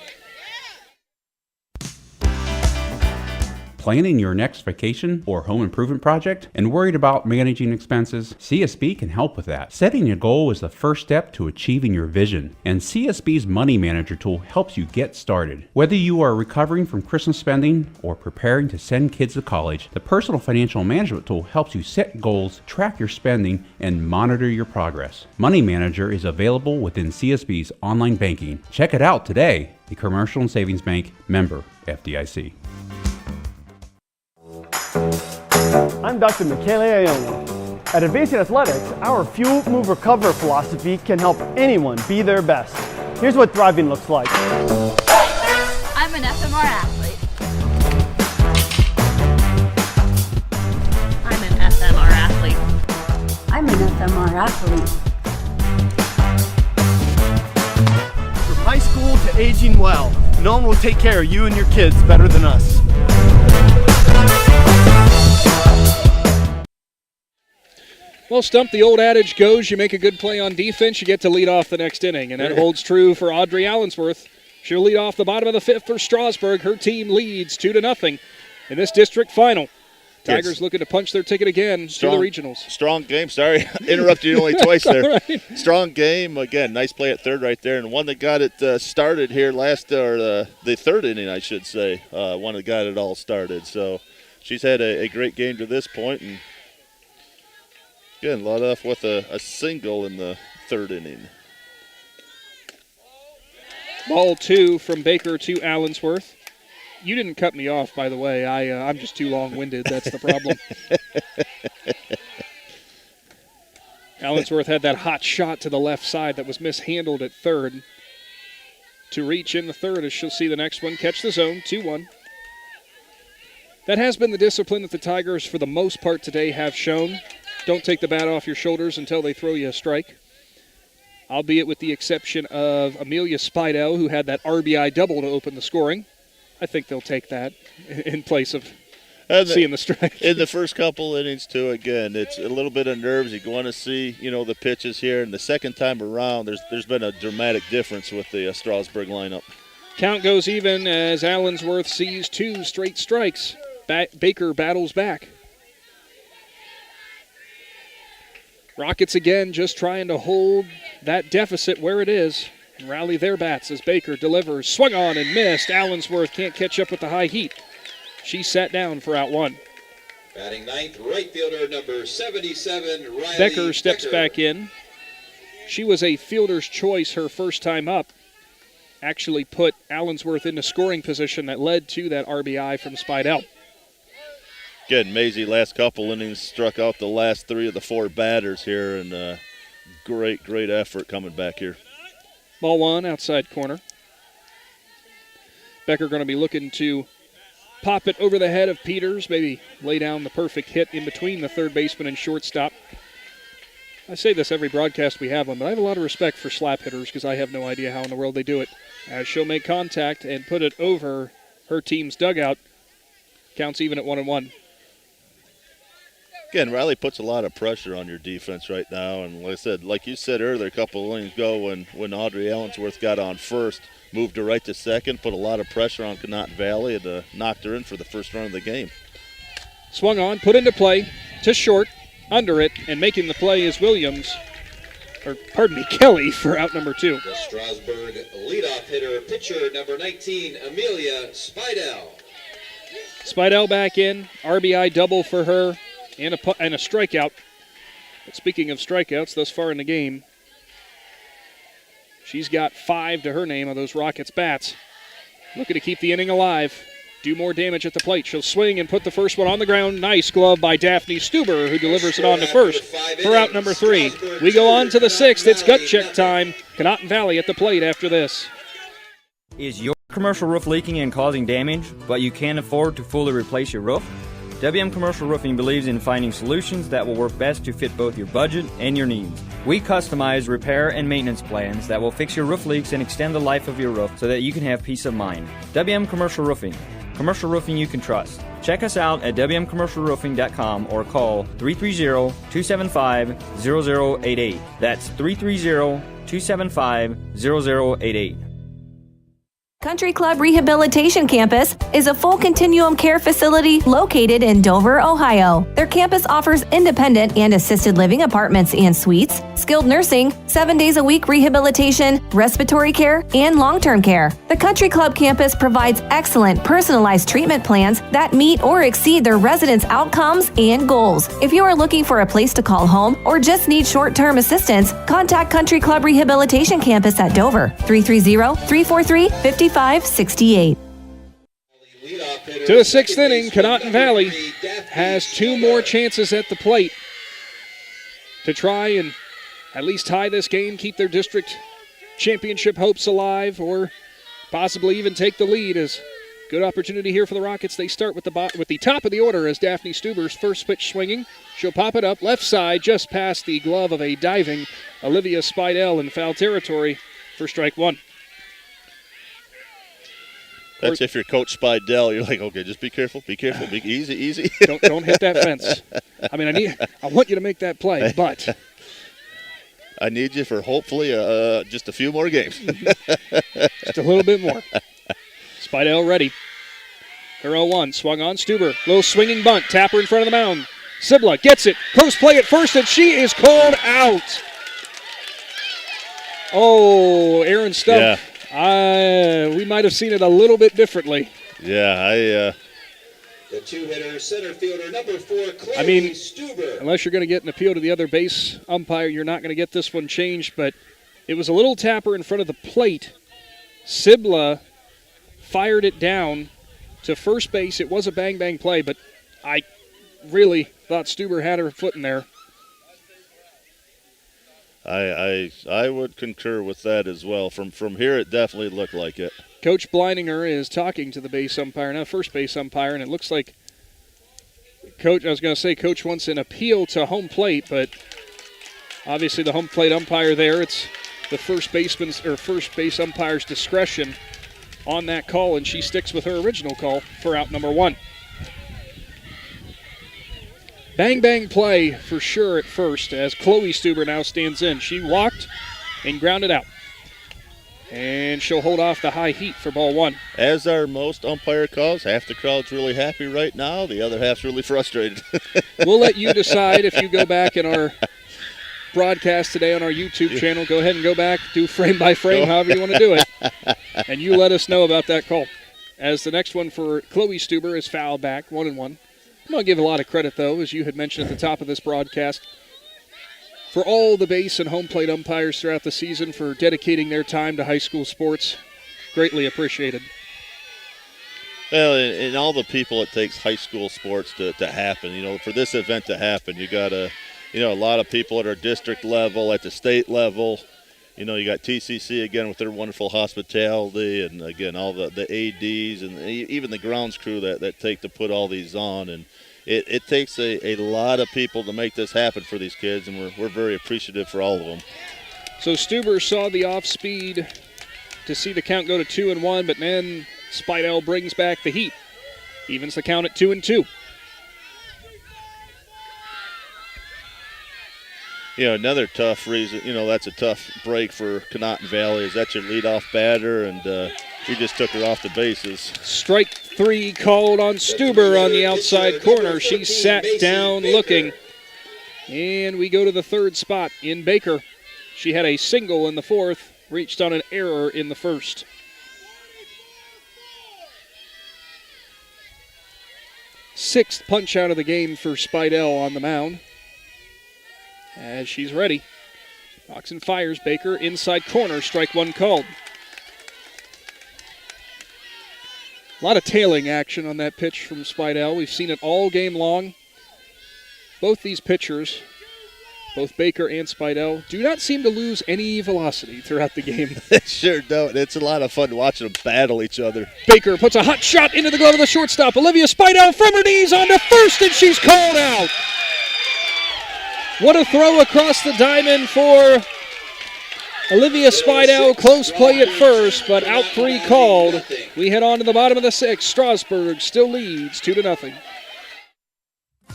S9: Planning your next vacation or home improvement project and worried about managing expenses? CSB can help with that. Setting a goal is the first step to achieving your vision, and CSB's Money Manager tool helps you get started. Whether you are recovering from Christmas spending or preparing to send kids to college, the Personal Financial Management tool helps you set goals, track your spending, and monitor your progress. Money Manager is available within CSB's online banking. Check it out today. The Commercial and Savings Bank, member FDIC.
S10: I'm Dr. Michele Iona. At Advancing Athletics, our Fuel, Move, Recover philosophy can help anyone be their best. Here's what thriving looks like.
S11: I'm an FMR athlete. I'm an FMR athlete. I'm an FMR athlete.
S10: From high school to aging well, no one will take care of you and your kids better than us.
S2: Well, Stump, the old adage goes, you make a good play on defense, you get to lead off the next inning. And that holds true for Audrey Allensworth. She'll lead off the bottom of the 5th for Strasburg. Her team leads 2-0 in this district final. Tigers looking to punch their ticket again to the regionals.
S3: Strong game. Sorry, interrupted you only twice there.
S2: Right.
S3: Strong game. Again, nice play at third right there. And one that got it started here the third inning, I should say. One that got it all started. So she's had a great game to this point. And again, led off with a single in the third inning.
S2: Ball 2 from Baker to Allensworth. You didn't cut me off, by the way. I'm just too long-winded. That's the problem. Allensworth had that hot shot to the left side that was mishandled at third. To reach in the third, as she'll see the next one catch the zone, 2-1. That has been the discipline that the Tigers, for the most part today, have shown. Don't take the bat off your shoulders until they throw you a strike. Albeit with the exception of Amelia Spidell, who had that RBI double to open the scoring. I think they'll take that in place of seeing the strike.
S3: In the first couple innings, too, again, it's a little bit of nerves. You want to see, the pitches here. And the second time around, there's been a dramatic difference with the Strasburg lineup.
S2: Count goes even as Allensworth sees 2 straight strikes. Baker battles back. Rockets again just trying to hold that deficit where it is. And rally their bats as Baker delivers. Swung on and missed. Allensworth can't catch up with the high heat. She sat down for out 1.
S16: Batting ninth, right fielder number 77, Riley
S2: Becker steps back in. She was a fielder's choice her first time up. Actually put Allensworth into scoring position that led to that RBI from Spidell.
S3: Again, Maisie last couple innings struck out the last 3 of the 4 batters here, and great effort coming back here.
S2: Ball 1, outside corner. Becker going to be looking to pop it over the head of Peters, maybe lay down the perfect hit in between the third baseman and shortstop. I say this every broadcast we have one, but I have a lot of respect for slap hitters because I have no idea how in the world they do it. As she'll make contact and put it over her team's dugout. Counts even at 1-1.
S3: Again, Riley puts a lot of pressure on your defense right now, and like you said earlier, a couple of innings ago when Audrey Allensworth got on first, moved her right to second, put a lot of pressure on Conotton Valley, and knocked her in for the first run of the game.
S2: Swung on, put into play, to short, under it, and making the play is Kelly for out number 2.
S16: The Strasburg leadoff hitter, pitcher number 19, Amelia Spidell.
S2: Spidell back in, RBI double for her, and a strikeout. But speaking of strikeouts thus far in the game, she's got 5 to her name of those Rockets bats. Looking to keep the inning alive. Do more damage at the plate. She'll swing and put the first one on the ground. Nice glove by Daphne Stuber, who delivers it on to first for out number 3. We go on to the 6th. It's gut check time. Conotton Valley at the plate after this.
S12: Is your commercial roof leaking and causing damage, but you can't afford to fully replace your roof? WM Commercial Roofing believes in finding solutions that will work best to fit both your budget and your needs. We customize repair and maintenance plans that will fix your roof leaks and extend the life of your roof so that you can have peace of mind. WM Commercial Roofing. Commercial roofing you can trust. Check us out at wmcommercialroofing.com or call 330-275-0088. That's 330-275-0088.
S6: Country Club Rehabilitation Campus is a full continuum care facility located in Dover, Ohio. Their campus offers independent and assisted living apartments and suites, skilled nursing, 7 days a week rehabilitation, respiratory care, and long-term care. The Country Club campus provides excellent personalized treatment plans that meet or exceed their residents' outcomes and goals. If you are looking for a place to call home or just need short-term assistance, contact Country Club Rehabilitation Campus at Dover, 330-343-5568.
S2: To the 6th inning, Conotton Valley has 2 more chances at the plate to try and at least tie this game, keep their district championship hopes alive, or possibly even take the lead. As good opportunity here for the Rockets. They start with the top of the order as Daphne Stuber's first pitch swinging. She'll pop it up left side just past the glove of a diving Olivia Spidell in foul territory for strike 1.
S3: That's if you're Coach Spidell, you're like, okay, just be careful, be easy.
S2: Don't hit that fence. I mean, I want you to make that play, but
S3: I need you for hopefully just a few more games.
S2: Just a little bit more. Spidell ready. Her 0-1, swung on Stuber. Little swinging bunt, tapper in front of the mound. Sibla gets it, close play at first, and she is called out. Oh, Aaron Stump.
S3: Yeah.
S2: We might have seen it a little bit differently.
S3: Yeah,
S16: The 2-hitter, center fielder, number 4, Chloe
S2: I mean,
S16: Stuber.
S2: Unless you're going to get an appeal to the other base umpire, you're not going to get this one changed, but it was a little tapper in front of the plate. Sibla fired it down to first base. It was a bang-bang play, but I really thought Stuber had her foot in there.
S3: I would concur with that as well. From here, it definitely looked like it.
S2: Coach Bleininger is talking to the base umpire, now first base umpire, and it looks like Coach wants an appeal to home plate, but obviously the home plate umpire there, it's the first base umpire's discretion on that call, and she sticks with her original call for out number 1. Bang-bang play for sure at first as Chloe Stuber now stands in. She walked and grounded out. And she'll hold off the high heat for ball 1.
S3: As are most umpire calls, half the crowd's really happy right now. The other half's really frustrated.
S2: We'll let you decide if you go back in our broadcast today on our YouTube channel. Go ahead and go back, do frame by frame, however you want to do it. And you let us know about that call. As the next one for Chloe Stuber is fouled back, 1-1. I'm going to give a lot of credit, though, as you had mentioned at the top of this broadcast. for all the base and home plate umpires throughout the season for dedicating their time to high school sports. Greatly appreciated.
S3: Well, and all the people it takes high school sports to happen. You know, for this event to happen, you got a lot of people at our district level, at the state level. You know, you got TCC again with their wonderful hospitality, and again all the ADs and even the grounds crew that take to put all these on. And it takes a lot of people to make this happen for these kids, and we're very appreciative for all of them.
S2: So Stuber saw the off speed to see the count go to 2-1, but then Spidell brings back the heat. Evens the count at 2-2.
S3: You know, another tough reason, that's a tough break for Conotton Valley, is that's your leadoff batter, and he just took her off the bases.
S2: Strike 3 called on Stuber on the outside corner. She sat down looking. And we go to the third spot in Baker. She had a single in the fourth, reached on an error in the first. Sixth punch out of the game for Spidell on the mound. As she's ready. Rocks and fires. Baker inside corner. Strike 1 called. A lot of tailing action on that pitch from Spidell. We've seen it all game long. Both these pitchers, both Baker and Spidell, do not seem to lose any velocity throughout the game.
S3: They sure don't. It's a lot of fun watching them battle each other.
S2: Baker puts a hot shot into the glove of the shortstop. Olivia Spidell from her knees onto first, and she's called out. What a throw across the diamond for Olivia Spidell. Close play at first, but out 3 called. We head on to the bottom of the 6th. Strasburg still leads 2-0.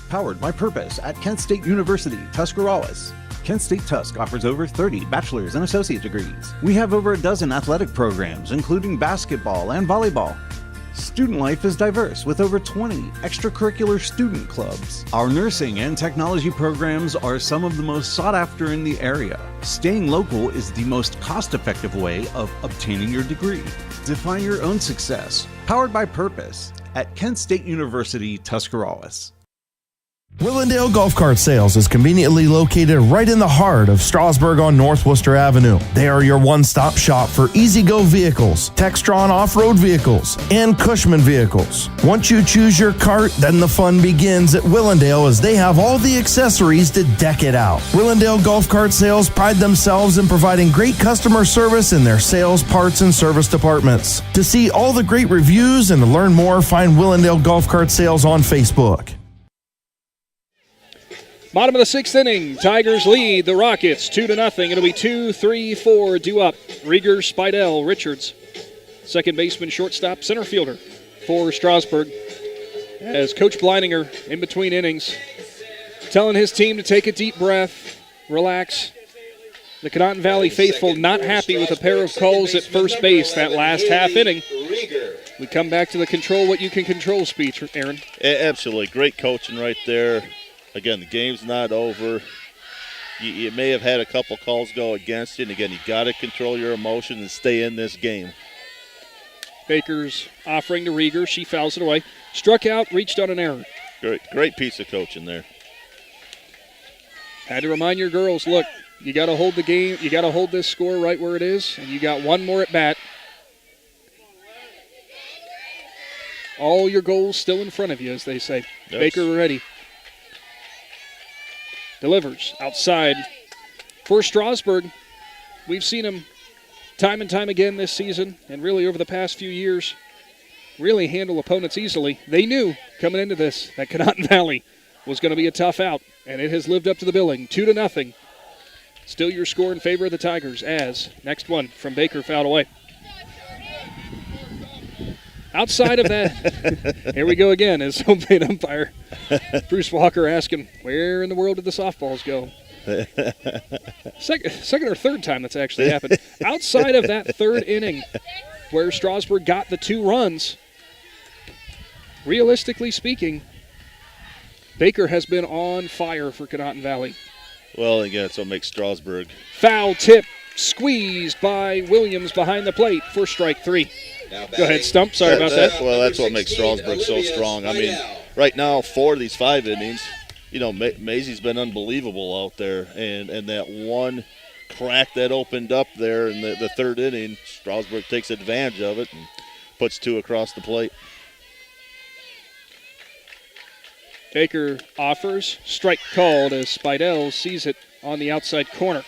S13: Powered by Purpose at Kent State University, Tuscarawas. Kent State Tusk offers over 30 bachelor's and associate degrees. We have over a dozen athletic programs, including basketball and volleyball. Student life is diverse with over 20 extracurricular student clubs. Our nursing and technology programs are some of the most sought after in the area. Staying local is the most cost-effective way of obtaining your degree. Define your own success. Powered by Purpose at Kent State University, Tuscarawas.
S14: Willendale Golf Cart Sales is conveniently located right in the heart of Strasburg on North Worcester Avenue. They are your one-stop shop for easy-go vehicles, Textron off-road vehicles, and Cushman vehicles. Once you choose your cart, then the fun begins at Willendale as they have all the accessories to deck it out. Willendale Golf Cart Sales pride themselves in providing great customer service in their sales, parts, and service departments. To see all the great reviews and to learn more, find Willendale Golf Cart Sales on Facebook.
S2: Bottom of the 6th inning, Tigers lead the Rockets 2-0. It'll be 2-3-4 due up. Rieger, Spidell, Richards. Second baseman, shortstop, center fielder for Strasburg. As Coach Bleininger, in between innings, telling his team to take a deep breath, relax. The Conotton Valley faithful not happy with a pair of calls at first base that last half inning. We come back to the control what you can control speech, Aaron.
S3: Absolutely. Great coaching right there. Again, the game's not over. You may have had a couple calls go against you, and again, you got to control your emotions and stay in this game.
S2: Baker's offering to Rieger. She fouls it away. Struck out, reached on an error.
S3: Great piece of coaching there.
S2: Had to remind your girls, look, you got to hold the game. You got to hold this score right where it is, and you got one more at bat. All your goals still in front of you, as they say. Yes. Baker ready. Delivers outside for Strasburg. We've seen him time and time again this season and really over the past few years really handle opponents easily. They knew coming into this that Conotton Valley was going to be a tough out, and it has lived up to the billing. 2-0. Still your score in favor of the Tigers as next one from Baker fouled away. Outside of that, here we go again as home plate umpire Bruce Walker asking, where in the world did the softballs go? Second or third time that's actually happened. Outside of that third inning where Strasburg got the 2 runs, realistically speaking, Baker has been on fire for Conotton Valley.
S3: Well, again, that's what makes Strasburg.
S2: Foul tip, squeezed by Williams behind the plate for strike 3. Go ahead, Stump. Sorry about that.
S3: Well, that's what makes Strasburg so strong. I mean, right now, 4 of these 5 innings, Maisie's been unbelievable out there, and that one crack that opened up there in the third inning, Strasburg takes advantage of it and puts 2 across the plate.
S2: Baker offers, strike called as Spidell sees it on the outside corner.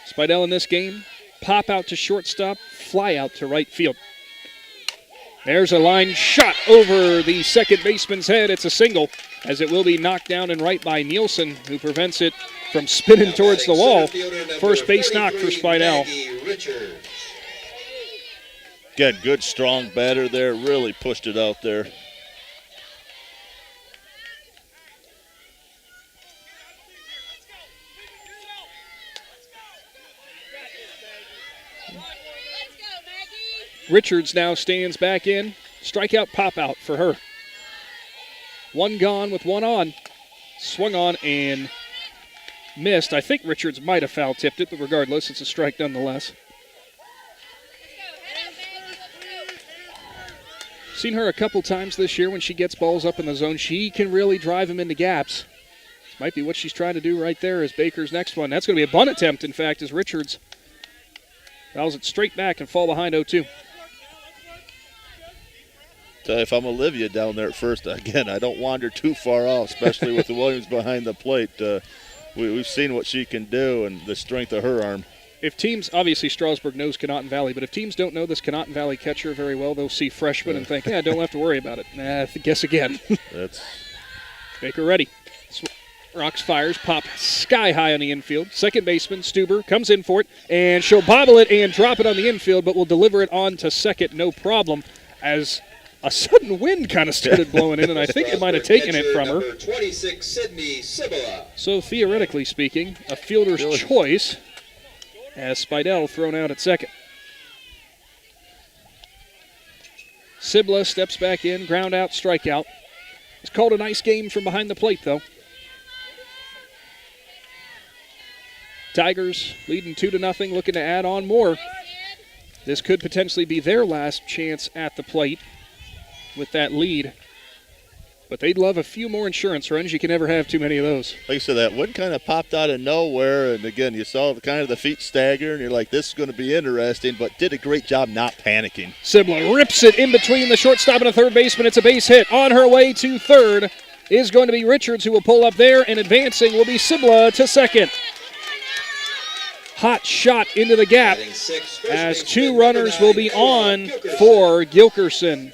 S2: Spidell in this game, pop out to shortstop, fly out to right field. There's a line shot over the second baseman's head. It's a single, as it will be knocked down and right by Nielsen, who prevents it from spinning towards the wall. First base knock for Spidell.
S3: Again, good strong batter there, really pushed it out there.
S2: Richards now stands back in. Strikeout pop out for her. One gone with one on. Swung on and missed. I think Richards might have foul tipped it, but regardless, it's a strike nonetheless. Seen her a couple times this year when she gets balls up in the zone. She can really drive them into gaps. This might be what she's trying to do right there as Baker's next one. That's going to be a bunt attempt, in fact, as Richards fouls it straight back and fall behind 0-2.
S3: If I'm Olivia down there at first, again, I don't wander too far off, especially with the Williams behind the plate. We've seen what she can do and the strength of her arm.
S2: If teams, obviously Strasburg knows Conotton Valley, but if teams don't know this Conotton Valley catcher very well, they'll see freshman and think, don't have to worry about it. Guess again.
S3: That's
S2: Baker ready. Rocks fires, pop sky high on the infield. Second baseman, Stuber, comes in for it, and she'll bobble it and drop it on the infield, but will deliver it on to second, no problem, as a sudden wind kind of started blowing in, and I think it might have taken it from her.
S16: 26, Sydney Cibala.
S2: So theoretically speaking, a fielder's choice as Spidell thrown out at second. Cibala steps back in, ground out, strikeout. It's called a nice game from behind the plate, though. Tigers leading 2-0, looking to add on more. This could potentially be their last chance at the plate with that lead. But they'd love a few more insurance runs. You can never have too many of those.
S3: Like I said, that one kind of popped out of nowhere, and again, you saw the feet stagger, and you're like, this is going to be interesting, but did a great job not panicking.
S2: Cibala rips it in between the shortstop and a third baseman. It's a base hit. On her way to third is going to be Richards, who will pull up there, and advancing will be Cibala to second. Hot shot into the gap as 2 runners will be on for Gilkerson.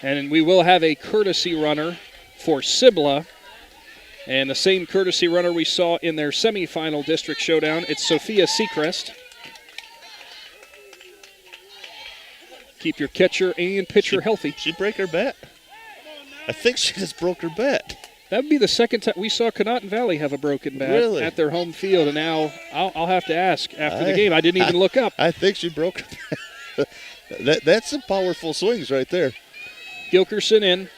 S2: And we will have a courtesy runner for Cibala. And the same courtesy runner we saw in their semifinal district showdown. It's Sophia Seacrest. Keep your catcher and pitcher healthy.
S3: She break her bat? I think she just broke her bat.
S2: That would be the second time we saw Conotton Valley have a broken bat at their home field. And now I'll have to ask after the game. I didn't even look up.
S3: I think she broke her bat. That's some powerful swings right there.
S2: Gilkerson in.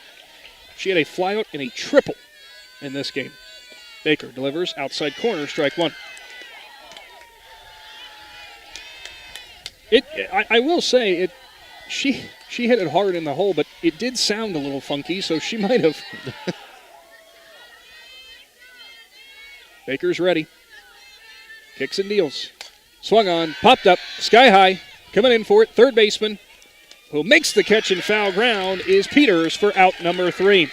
S2: She had a flyout and a triple in this game. Baker delivers outside corner, strike one. I will say she hit it hard in the hole, but it did sound a little funky, so she might have. Baker's ready. Kicks and deals. Swung on, popped up, sky high, coming in for it, third baseman. Who makes the catch in foul ground is Peters for out number 3.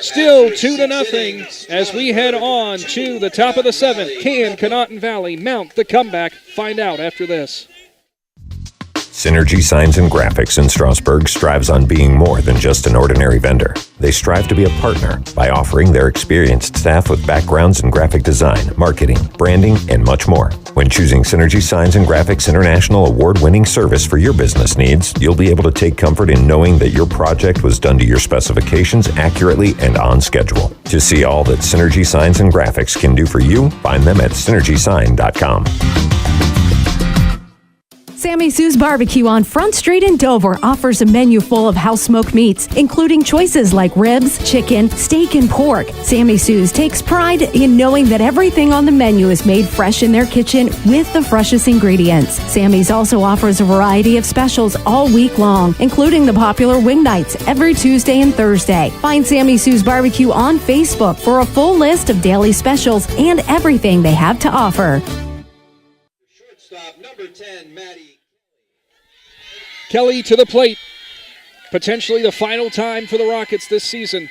S2: Still 2-0 as we head on to the top of the 7th. Can Conotton Valley mount the comeback? Find out after this.
S15: Synergy Signs and Graphics in Strasburg strives on being more than just an ordinary vendor. They strive to be a partner by offering their experienced staff with backgrounds in graphic design, marketing, branding, and much more. When choosing Synergy Signs and Graphics International award-winning service for your business needs, you'll be able to take comfort in knowing that your project was done to your specifications accurately and on schedule. To see all that Synergy Signs and Graphics can do for you, find them at synergysign.com.
S17: Sammy Sue's Barbecue on Front Street in Dover offers a menu full of house-smoked meats, including choices like ribs, chicken, steak, and pork. Sammy Sue's takes pride in knowing that everything on the menu is made fresh in their kitchen with the freshest ingredients. Sammy's also offers a variety of specials all week long, including the popular wing nights every Tuesday and Thursday. Find Sammy Sue's Barbecue on Facebook for a full list of daily specials and everything they have to offer.
S16: Shortstop number 10, Maddie.
S2: Kelly to the plate. Potentially the final time for the Rockets this season.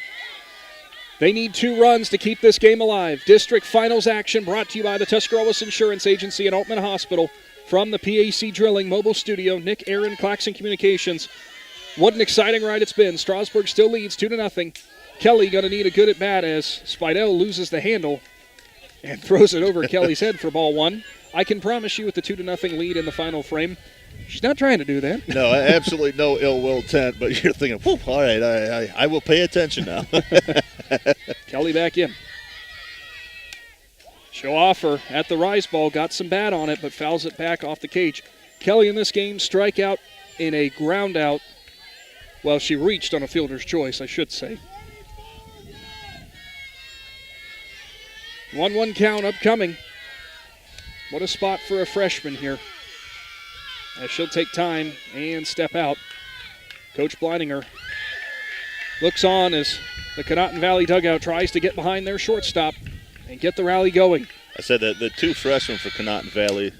S2: They need 2 runs to keep this game alive. District Finals action brought to you by the Tuscarawas Insurance Agency and Altman Hospital. From the PAC Drilling Mobile Studio, Nick Aaron, Claxon Communications. What an exciting ride it's been. Strasburg still leads 2-0. Kelly going to need a good at-bat as Spidell loses the handle and throws it over Kelly's head for ball 1. I can promise you with the 2-0 lead in the final frame, she's not trying to do that.
S3: No, absolutely no ill will intent, but you're thinking, all right, I will pay attention now.
S2: Kelly back in. Schoffer at the rise ball, got some bat on it, but fouls it back off the cage. Kelly in this game, strikeout in a ground out. Well, she reached on a fielder's choice, I should say. 1-1 count upcoming. What a spot for a freshman here. As she'll take time and step out. Coach Bleininger looks on as the Conotton Valley dugout tries to get behind their shortstop and get the rally going.
S3: I said that the 2 freshmen for Conotton Valley.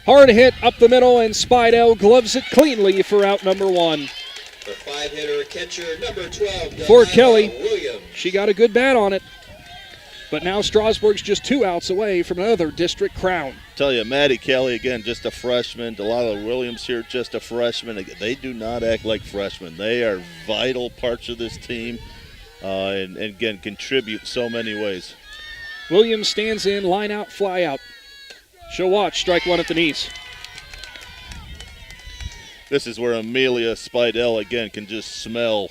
S2: Hard hit up the middle, and Spidell gloves it cleanly for out number 1.
S16: The 5-hitter catcher number 12.
S2: For Kelly,
S16: Williams.
S2: she got a good bat on it. But now Strasburg's just 2 outs away from another district crown.
S3: Tell you, Maddie Kelly, again, just a freshman. Delilah Williams here, just a freshman. They do not act like freshmen. They are vital parts of this team and again, contribute so many ways.
S2: Williams stands in, line out, fly out. She'll watch, strike 1 at the knees.
S3: This is where Amelia Spidell, again, can just smell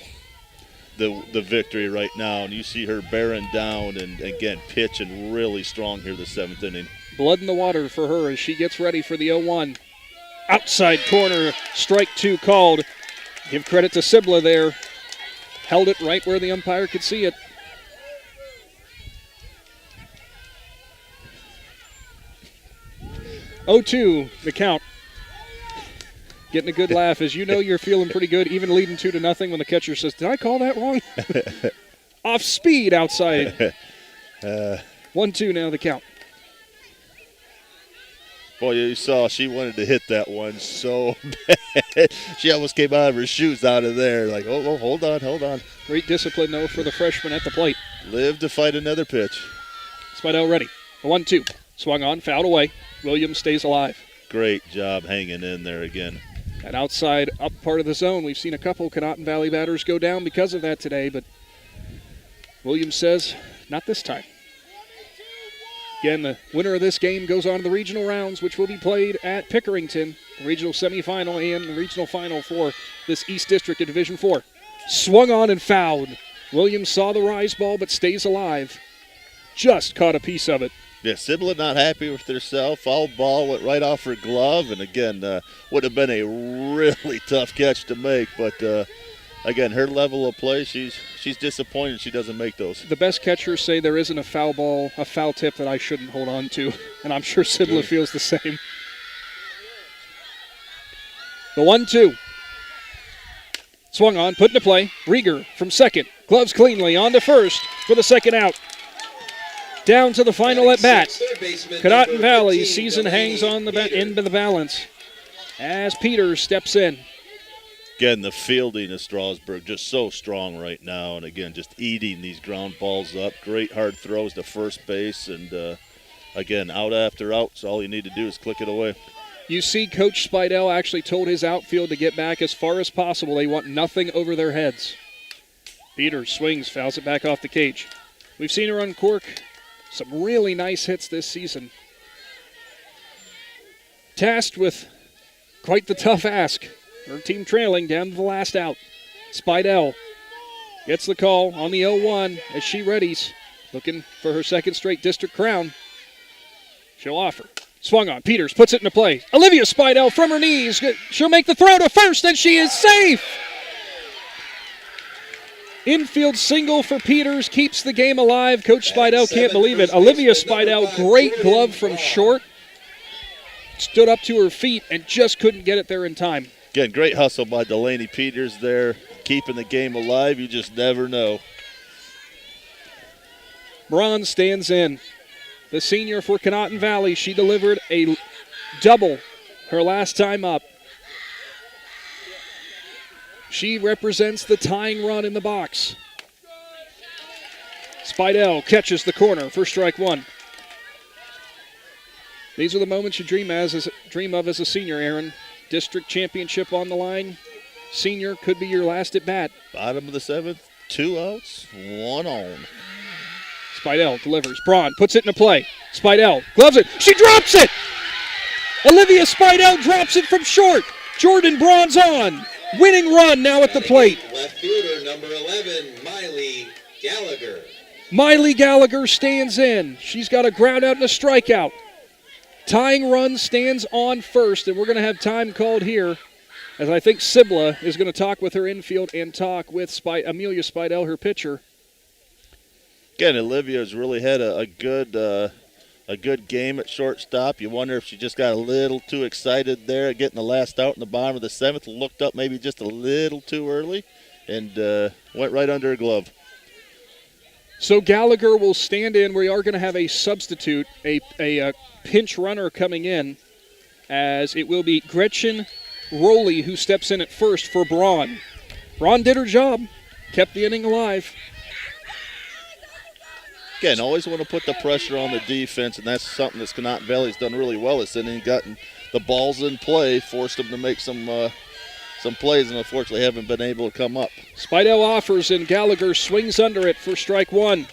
S3: the victory right now. And you see her bearing down and, again, pitching really strong here the 7th inning.
S2: Blood in the water for her as she gets ready for the 0-1. Outside corner, strike 2 called. Give credit to Sibla there. Held it right where the umpire could see it. Oh-2, the count. Getting a good laugh as you know you're feeling pretty good, even leading 2-0 when the catcher says, did I call that wrong? Off speed outside. 1-2 now the count.
S3: Boy, you saw she wanted to hit that one so bad. She almost came out of her shoes out of there. Like, oh, hold on.
S2: Great discipline, though, for the freshman at the plate.
S3: Live to fight another pitch.
S2: Spidell ready. 1-2. Swung on, fouled away. Williams stays alive.
S3: Great job hanging in there again.
S2: That outside up part of the zone, we've seen a couple Conotton Valley batters go down because of that today, but Williams says, not this time. Again, the winner of this game goes on to the regional rounds, which will be played at Pickerington, the regional semifinal and the regional final for this East District of Division IV. Swung on and fouled. Williams saw the rise ball but stays alive. Just caught a piece of it.
S3: Yeah, Sibla not happy with herself. Foul ball went right off her glove, and again, would have been a really tough catch to make. But again, her level of play, she's disappointed she doesn't make those.
S2: The best catchers say there isn't a foul ball, a foul tip that I shouldn't hold on to, and I'm sure Sibla feels the same. The 1-2. Swung on, put into play. Rieger from second. Gloves cleanly on to first for the second out. Down to the final at bat. Conotton Valley's season hangs on the end of the balance as Peters steps in.
S3: Again, the fielding of Strasburg just so strong right now, and again, just eating these ground balls up. Great hard throws to first base, and again, out after out, so all you need to do is click it away.
S2: You see Coach Spidell actually told his outfield to get back as far as possible. They want nothing over their heads. Peters swings, fouls it back off the cage. We've seen her uncork some really nice hits this season. Tasked with quite the tough ask. Her team trailing down to the last out. Spidell gets the call on the 0-1 as she readies, looking for her second straight district crown. She'll offer. Swung on. Peters puts it into play. Olivia Spidell from her knees. She'll make the throw to first, and she is safe. Infield single for Peters keeps the game alive. Coach Spidell can't believe it. Olivia Spidell, great glove from short. Stood up to her feet and just couldn't get it there in time.
S3: Again, great hustle by Delaney Peters there, keeping the game alive. You just never know.
S2: Braun stands in. The senior for Conotton Valley. She delivered a double her last time up. She represents the tying run in the box. Spidell catches the corner for strike one. These are the moments you dream of as a senior, Aaron. District championship on the line. Senior could be your last at bat.
S3: Bottom of the seventh, 2 outs, 1 on.
S2: Spidell delivers. Braun puts it into play. Spidell gloves it. She drops it! Olivia Spidell drops it from short. Jordan Braun's on. Winning run now at the plate.
S16: Left fielder number 11, Miley Gallagher.
S2: Miley Gallagher stands in. She's got a ground out and a strikeout. Tying run stands on first, and we're going to have time called here as I think Sibla is going to talk with her infield and talk with Amelia Spidell, her pitcher.
S3: Again, Olivia's really had a good game at shortstop. You wonder if she just got a little too excited there at getting the last out in the bottom of the seventh, looked up maybe just a little too early, and went right under her glove.
S2: So Gallagher will stand in. We are going to have a substitute, a pinch runner coming in, as it will be Gretchen Rowley who steps in at first for Braun. Braun did her job, kept the inning alive.
S3: Again, always want to put the pressure on the defense, and that's something that Conotton Valley's done really well this inning. Gotten the balls in play, forced them to make some plays, and unfortunately haven't been able to come up.
S2: Spidell offers, and Gallagher swings under it for strike one.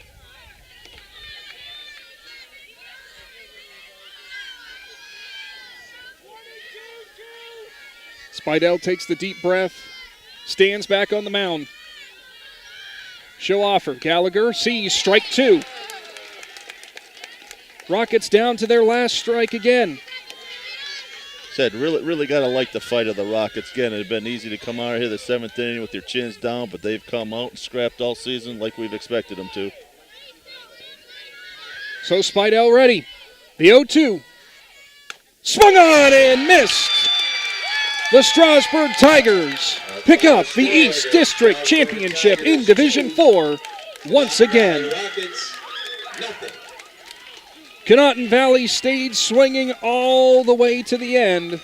S2: Spidell takes the deep breath, stands back on the mound. Show offer. Gallagher sees strike two. Rockets down to their last strike again.
S3: Said really got to like the fight of the Rockets. Again, it had been easy to come out here the seventh inning with their chins down, but they've come out and scrapped all season like we've expected them to.
S2: So Spidell ready. The 0-2. Swung on and missed. The Strasburg Tigers pick up the East District Championship in Division 4 once again. Conotton Valley stayed swinging all the way to the end,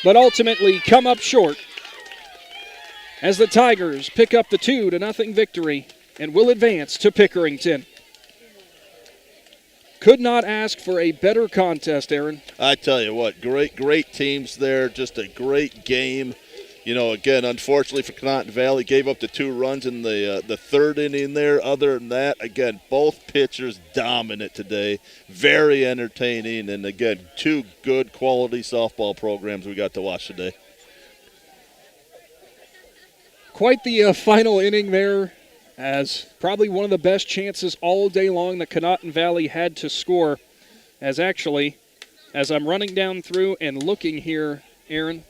S2: but ultimately come up short as the Tigers pick up the 2-0 victory and will advance to Pickerington. Could not ask for a better contest, Aaron.
S3: I tell you what, great teams there, just a great game. You know, again, unfortunately for Conotton Valley, gave up the 2 runs in the third inning there. Other than that, again, both pitchers dominant today. Very entertaining, and again, 2 good quality softball programs we got to watch today.
S2: Quite the final inning there, as probably one of the best chances all day long that Conotton Valley had to score. As I'm running down through and looking here, Aaron,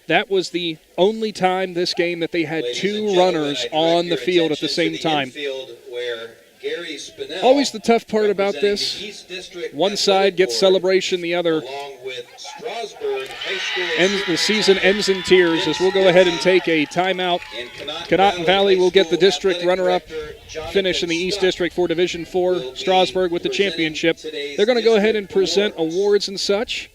S2: that was the only time this game that they had 2 runners on the field at the same time. Always the tough part about this. One side gets celebration, the other. The season ends in tears as we'll go ahead and take a timeout. Conotton Valley will get the district runner-up finish in the East District for Division 4. Strasburg with the championship. They're going to go ahead and present awards and such.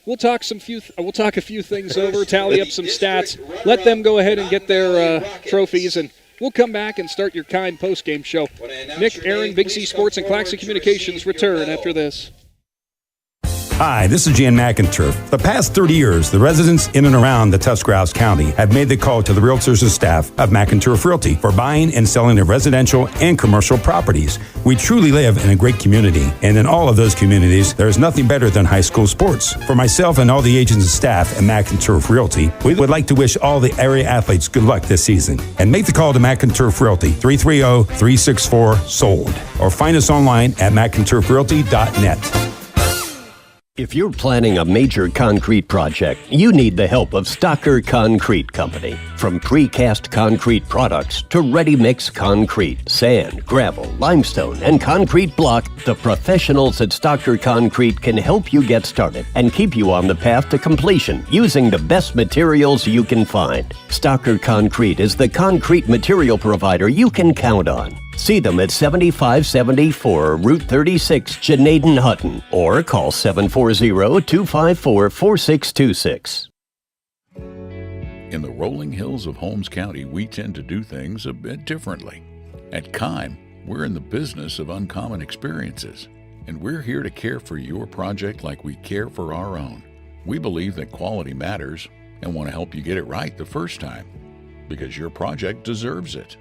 S2: We'll talk a few things over, tally up some stats, let them go ahead and get their trophies, and we'll come back and start your kind post-game show. Nick, Aaron, Big C Sports, and Claxon Communications return after this.
S1: Hi, this is Jan McInturf. The past 30 years, the residents in and around the Tuscarawas County have made the call to the realtors and staff of McInturf Realty for buying and selling of residential and commercial properties. We truly live in a great community, and in all of those communities, there is nothing better than high school sports. For myself and all the agents and staff at McInturf Realty, we would like to wish all the area athletes good luck this season. And make the call to McInturf Realty, 330-364-SOLD, or find us online at McInturfRealty.net.
S8: If you're planning a major concrete project, you need the help of Stocker Concrete Company. From precast concrete products to ready-mix concrete, sand, gravel, limestone, and concrete block, the professionals at Stocker Concrete can help you get started and keep you on the path to completion using the best materials you can find. Stocker Concrete is the concrete material provider you can count on. See them at 7574 Route 36, Janaden-Hutton, or call 740-254-4626.
S4: In the rolling hills of Holmes County, we tend to do things a bit differently. At Kime, we're in the business of uncommon experiences, and we're here to care for your project like we care for our own. We believe that quality matters and want to help you get it right the first time, because your project deserves it.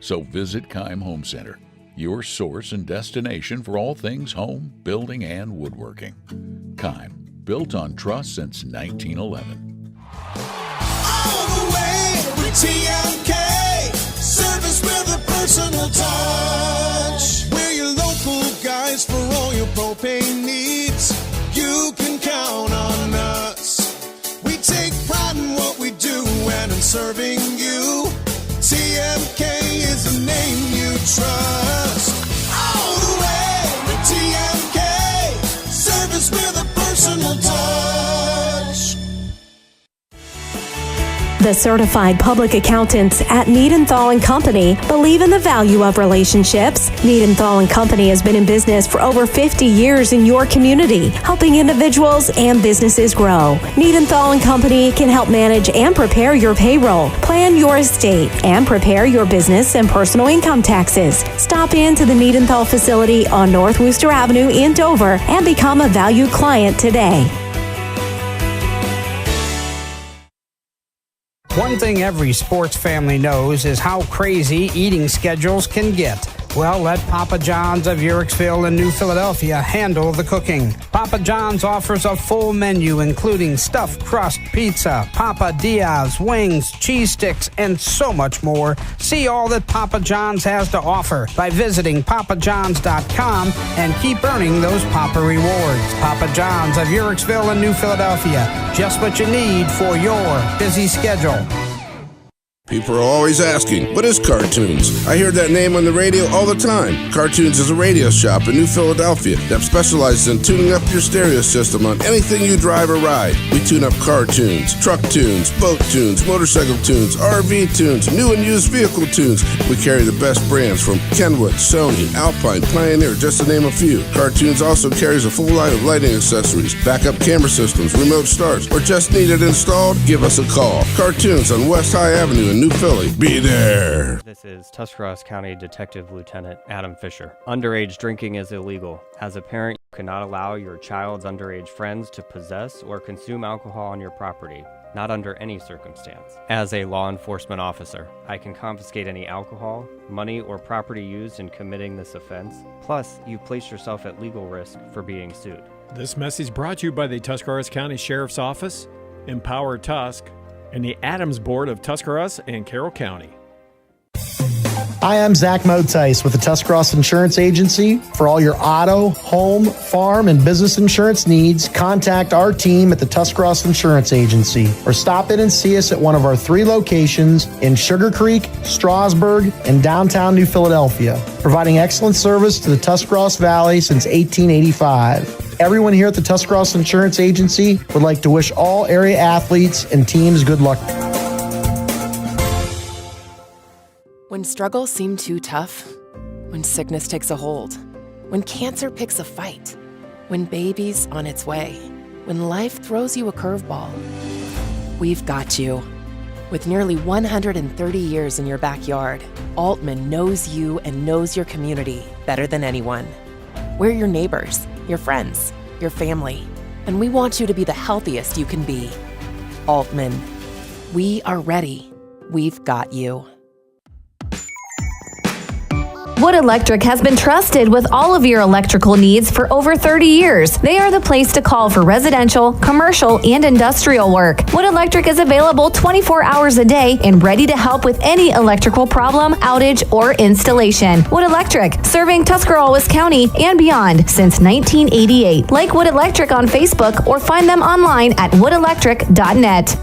S4: So visit Kime Home Center, your source and destination for all things home, building, and woodworking. Kime, built on trust since 1911.
S18: All the way with TMK, service with a personal touch. We're your local guys for all your propane needs. You can count on us. We take pride in what we do and in serving you. TMK is the name you trust. All the way with TMK, service with a personal touch.
S17: The certified public accountants at Niedenthal & Company believe in the value of relationships. Niedenthal & Company has been in business for over 50 years in your community, helping individuals and businesses grow. Niedenthal & Company can help manage and prepare your payroll, plan your estate, and prepare your business and personal income taxes. Stop into the Niedenthal facility on North Worcester Avenue in Dover and become a valued client today.
S19: One thing every sports family knows is how crazy eating schedules can get. Well, let Papa John's of Uricksville and New Philadelphia handle the cooking. Papa John's offers a full menu including stuffed crust pizza, Papa Diaz, wings, cheese sticks, and so much more. See all that Papa John's has to offer by visiting papajohns.com and keep earning those Papa rewards. Papa John's of Uricksville and New Philadelphia. Just what you need for your busy schedule.
S20: People are always asking, what is Cartoons? I hear that name on the radio all the time. Cartoons is a radio shop in New Philadelphia that specializes in tuning up your stereo system on anything you drive or ride. We tune up car tunes, truck tunes, boat tunes, motorcycle tunes, RV tunes, new and used vehicle tunes. We carry the best brands from Kenwood, Sony, Alpine, Pioneer, just to name a few. Cartoons also carries a full line of lighting accessories, backup camera systems, remote starts, or just need it installed? Give us a call. Cartoons on West High Avenue in New Philly. Be there.
S12: This is Tuscarawas County Detective Lieutenant Adam Fisher. Underage drinking is illegal. As a parent, you cannot allow your child's underage friends to possess or consume alcohol on your property, not under any circumstance. As a law enforcement officer, I can confiscate any alcohol, money, or property used in committing this offense. Plus, you place yourself at legal risk for being sued.
S25: This message brought to you by the Tuscarawas County Sheriff's Office, Empower Tusk, and the Adams Board of Tuscarawas and Carroll County.
S5: Hi, I'm Zach Motice with the Tuscarawas Insurance Agency. For all your auto, home, farm, and business insurance needs, contact our team at the Tuscarawas Insurance Agency or stop in and see us at one of our 3 locations in Sugar Creek, Strasburg, and downtown New Philadelphia, providing excellent service to the Tuscarawas Valley since 1885. Everyone here at the Tuscarawas Insurance Agency would like to wish all area athletes and teams good luck.
S7: When struggles seem too tough, when sickness takes a hold, when cancer picks a fight, when baby's on its way, when life throws you a curveball, we've got you. With nearly 130 years in your backyard, Altman knows you and knows your community better than anyone. We're your neighbors, your friends, your family, and we want you to be the healthiest you can be. Altman, we are ready. We've got you.
S6: Wood Electric has been trusted with all of your electrical needs for over 30 years. They are the place to call for residential, commercial, and industrial work. Wood Electric is available 24 hours a day and ready to help with any electrical problem, outage, or installation. Wood Electric, serving Tuscarawas County and beyond since 1988. Like Wood Electric on Facebook or find them online at woodelectric.net.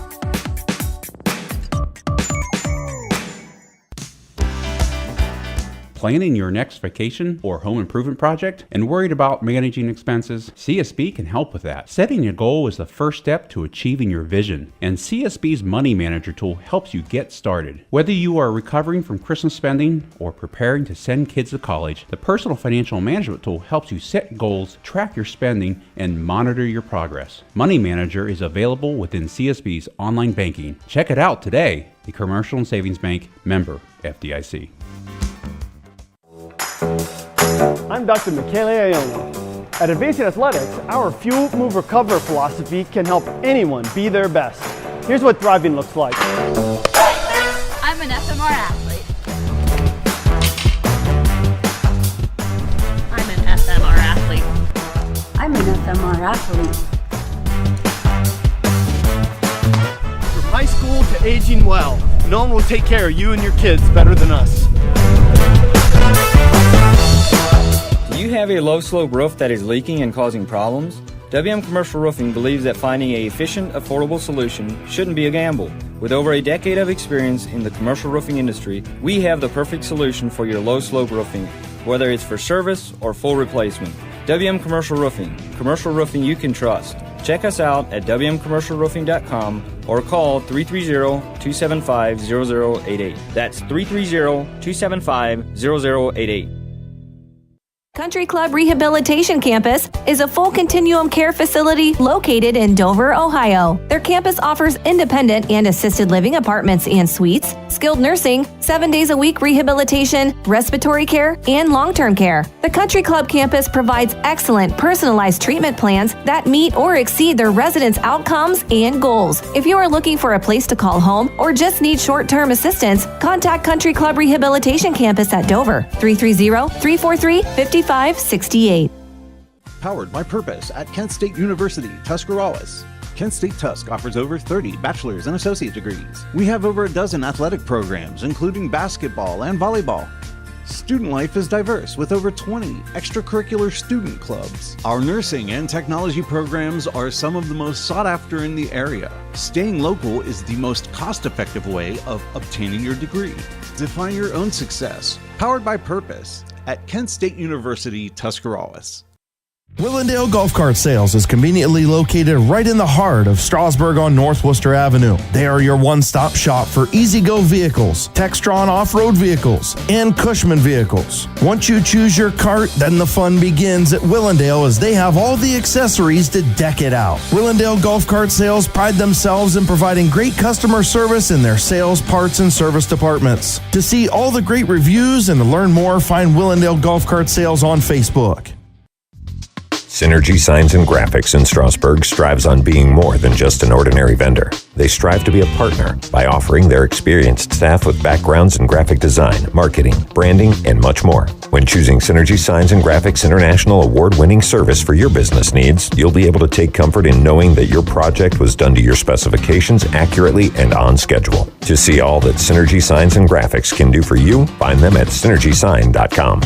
S9: Planning your next vacation or home improvement project and worried about managing expenses? CSB can help with that. Setting a goal is the first step to achieving your vision, and CSB's Money Manager tool helps you get started. Whether you are recovering from Christmas spending or preparing to send kids to college, the Personal Financial Management tool helps you set goals, track your spending, and monitor your progress. Money Manager is available within CSB's online banking. Check it out today. The Commercial and Savings Bank, member FDIC.
S10: I'm Dr. Michele Iona. At Advancing Athletics, our Fuel, Move, Recover philosophy can help anyone be their best. Here's what thriving looks like.
S11: I'm an FMR athlete. I'm an FMR athlete. I'm an FMR athlete.
S10: From high school to aging well, no one will take care of you and your kids better than us.
S12: Do you have a low-slope roof that is leaking and causing problems? WM Commercial Roofing believes that finding an efficient, affordable solution shouldn't be a gamble. With over a decade of experience in the commercial roofing industry, we have the perfect solution for your low-slope roofing, whether it's for service or full replacement. WM Commercial roofing you can trust. Check us out at wmcommercialroofing.com or call 330-275-0088. That's 330-275-0088.
S6: Country Club Rehabilitation Campus is a full continuum care facility located in Dover, Ohio. Their campus offers independent and assisted living apartments and suites, skilled nursing, 7 days a week rehabilitation, respiratory care, and long-term care. The Country Club campus provides excellent personalized treatment plans that meet or exceed their residents' outcomes and goals. If you are looking for a place to call home or just need short-term assistance, contact Country Club Rehabilitation Campus at Dover, 330-343-5568.
S13: Powered by Purpose at Kent State University, Tuscarawas. Kent State Tusk offers over 30 bachelor's and associate degrees. We have over a dozen athletic programs, including basketball and volleyball. Student life is diverse with over 20 extracurricular student clubs. Our nursing and technology programs are some of the most sought after in the area. Staying local is the most cost-effective way of obtaining your degree. Define your own success. Powered by Purpose at Kent State University, Tuscarawas.
S14: Willendale Golf Cart Sales is conveniently located right in the heart of Strasburg on North Worcester Avenue. They are your one-stop shop for easy-go vehicles, Textron off-road vehicles, and Cushman vehicles. Once you choose your cart, then the fun begins at Willendale as they have all the accessories to deck it out. Willendale Golf Cart Sales pride themselves in providing great customer service in their sales, parts, and service departments. To see all the great reviews and to learn more, find Willendale Golf Cart Sales on Facebook.
S15: Synergy Signs and Graphics in Strasburg strives on being more than just an ordinary vendor. They strive to be a partner by offering their experienced staff with backgrounds in graphic design, marketing, branding, and much more. When choosing Synergy Signs and Graphics International award-winning service for your business needs, you'll be able to take comfort in knowing that your project was done to your specifications accurately and on schedule. To see all that Synergy Signs and Graphics can do for you, find them at synergysign.com.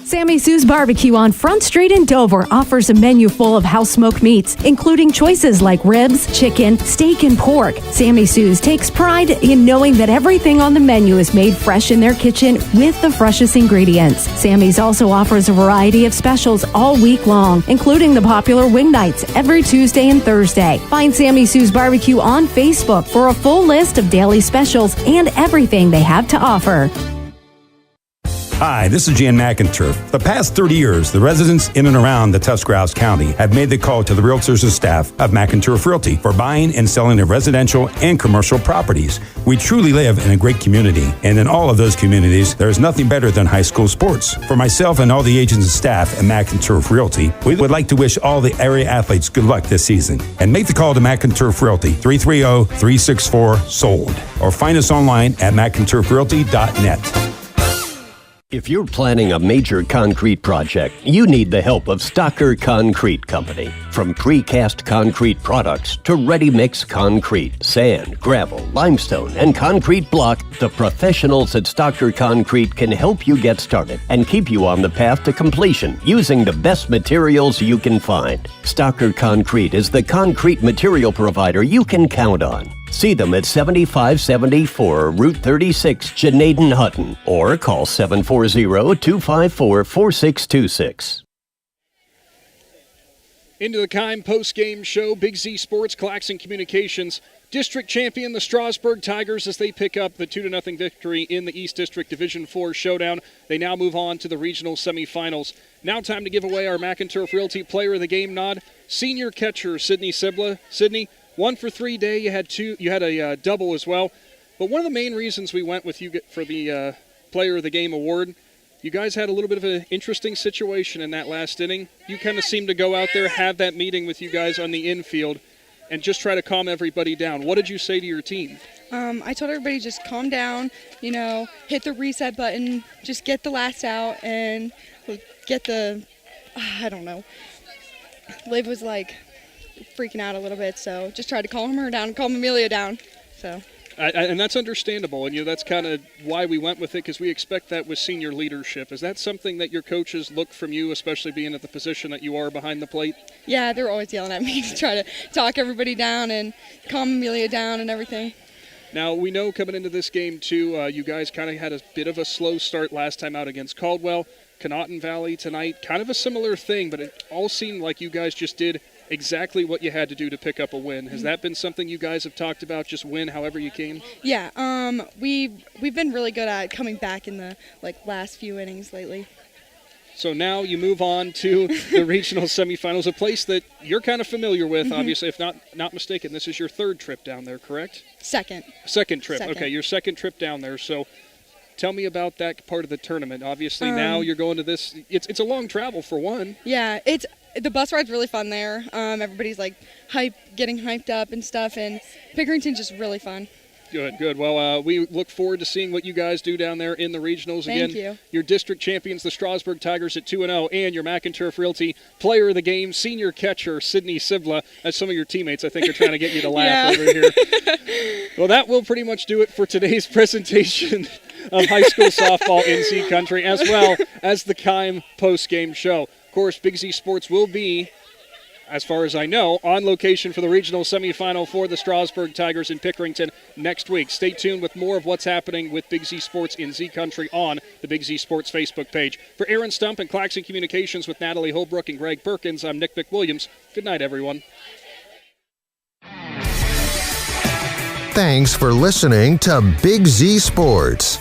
S17: Sammy Sue's Barbecue on Front Street in Dover offers a menu full of house-smoked meats, including choices like ribs, chicken, steak, and pork. Sammy Sue's takes pride in knowing that everything on the menu is made fresh in their kitchen with the freshest ingredients. Sammy's also offers a variety of specials all week long, including the popular wing nights every Tuesday and Thursday. Find Sammy Sue's Barbecue on Facebook for a full list of daily specials and everything they have to offer.
S1: Hi, this is Jan McInturf. The past 30 years, the residents in and around the Tuscarawas County have made the call to the realtors and staff of McInturf Realty for buying and selling of residential and commercial properties. We truly live in a great community, and in all of those communities, there is nothing better than high school sports. For myself and all the agents and staff at McInturf Realty, we would like to wish all the area athletes good luck this season. And make the call to McInturf Realty, 330-364-SOLD, or find us online at McInturfRealty.net.
S8: If you're planning a major concrete project, you need the help of Stocker Concrete Company. From precast concrete products to ready-mix concrete, sand, gravel, limestone, and concrete block, the professionals at Stocker Concrete can help you get started and keep you on the path to completion using the best materials you can find. Stocker Concrete is the concrete material provider you can count on. See them at 7574 Route 36, Janaden Hutton, or call 740-254-4626.
S2: Into the Keim post-game show, Big Z Sports, Claxon Communications. District champion, the Strasburg Tigers, as they pick up the 2-0 victory in the East District Division IV showdown. They now move on to the regional semifinals. Now time to give away our McInturf Realty Player of the Game nod. Senior catcher, Sydney Sibla. Sydney, 1 for 3 day. You had a double as well. But one of the main reasons we went with you for the Player of the Game award, you guys had a little bit of an interesting situation in that last inning. You kind of seemed to go out there, have that meeting with you guys on the infield, and just try to calm everybody down. What did you say to your team?
S16: I told everybody just calm down, hit the reset button, just get the last out, and get the, I don't know. Liv was like freaking out a little bit, so just tried to calm her down, calm Amelia down. So.
S2: And that's understandable, and that's kind of why we went with it, because we expect that with senior leadership. Is that something that your coaches look from you, especially being at the position that you are behind the plate?
S16: Yeah, they're always yelling at me to try to talk everybody down and calm Amelia down and everything.
S2: Now, we know coming into this game, too, you guys kind of had a bit of a slow start last time out against Caldwell. Conotton Valley tonight, kind of a similar thing, but it all seemed like you guys just did exactly what you had to do to pick up a win. Has that been something you guys have talked about, just win however you can?
S16: Yeah, we've been really good at coming back in the last few innings lately.
S2: So now you move on to the regional semifinals, a place that you're kind of familiar with, obviously, if not mistaken. This is your third trip down there, correct?
S16: Second.
S2: Second trip. Okay, your second trip down there. So tell me about that part of the tournament. Obviously, now you're going to this. It's a long travel for one.
S16: Yeah, the bus ride's really fun there. Everybody's getting hyped up and stuff, and Pickerington's just really fun.
S2: Good. Well, we look forward to seeing what you guys do down there in the regionals.
S16: Thank
S2: Again,
S16: you.
S2: Your district champions, the Strasburg Tigers at 2-0, and your McInturf Realty Player of the Game, senior catcher, Sydney Sibla, as some of your teammates, I think, are trying to get you to laugh over here. Well, that will pretty much do it for today's presentation of high school softball in Z Country, as well as the Keim post-game show. Of course, Big Z Sports will be, as far as I know, on location for the regional semifinal for the Strasburg Tigers in Pickerington next week. Stay tuned with more of what's happening with Big Z Sports in Z Country on the Big Z Sports Facebook page. For Aaron Stump and Claxon Communications with Natalie Holbrook and Greg Perkins, I'm Nick McWilliams. Good night, everyone.
S21: Thanks for listening to Big Z Sports.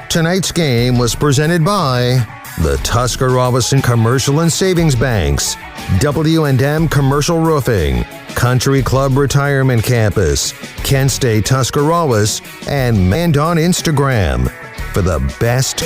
S21: Tonight's game was presented by the Tuscarawas Commercial and Savings Banks, W&M Commercial Roofing, Country Club Retirement Campus, Kent State Tuscarawas, and Mand on Instagram. For the best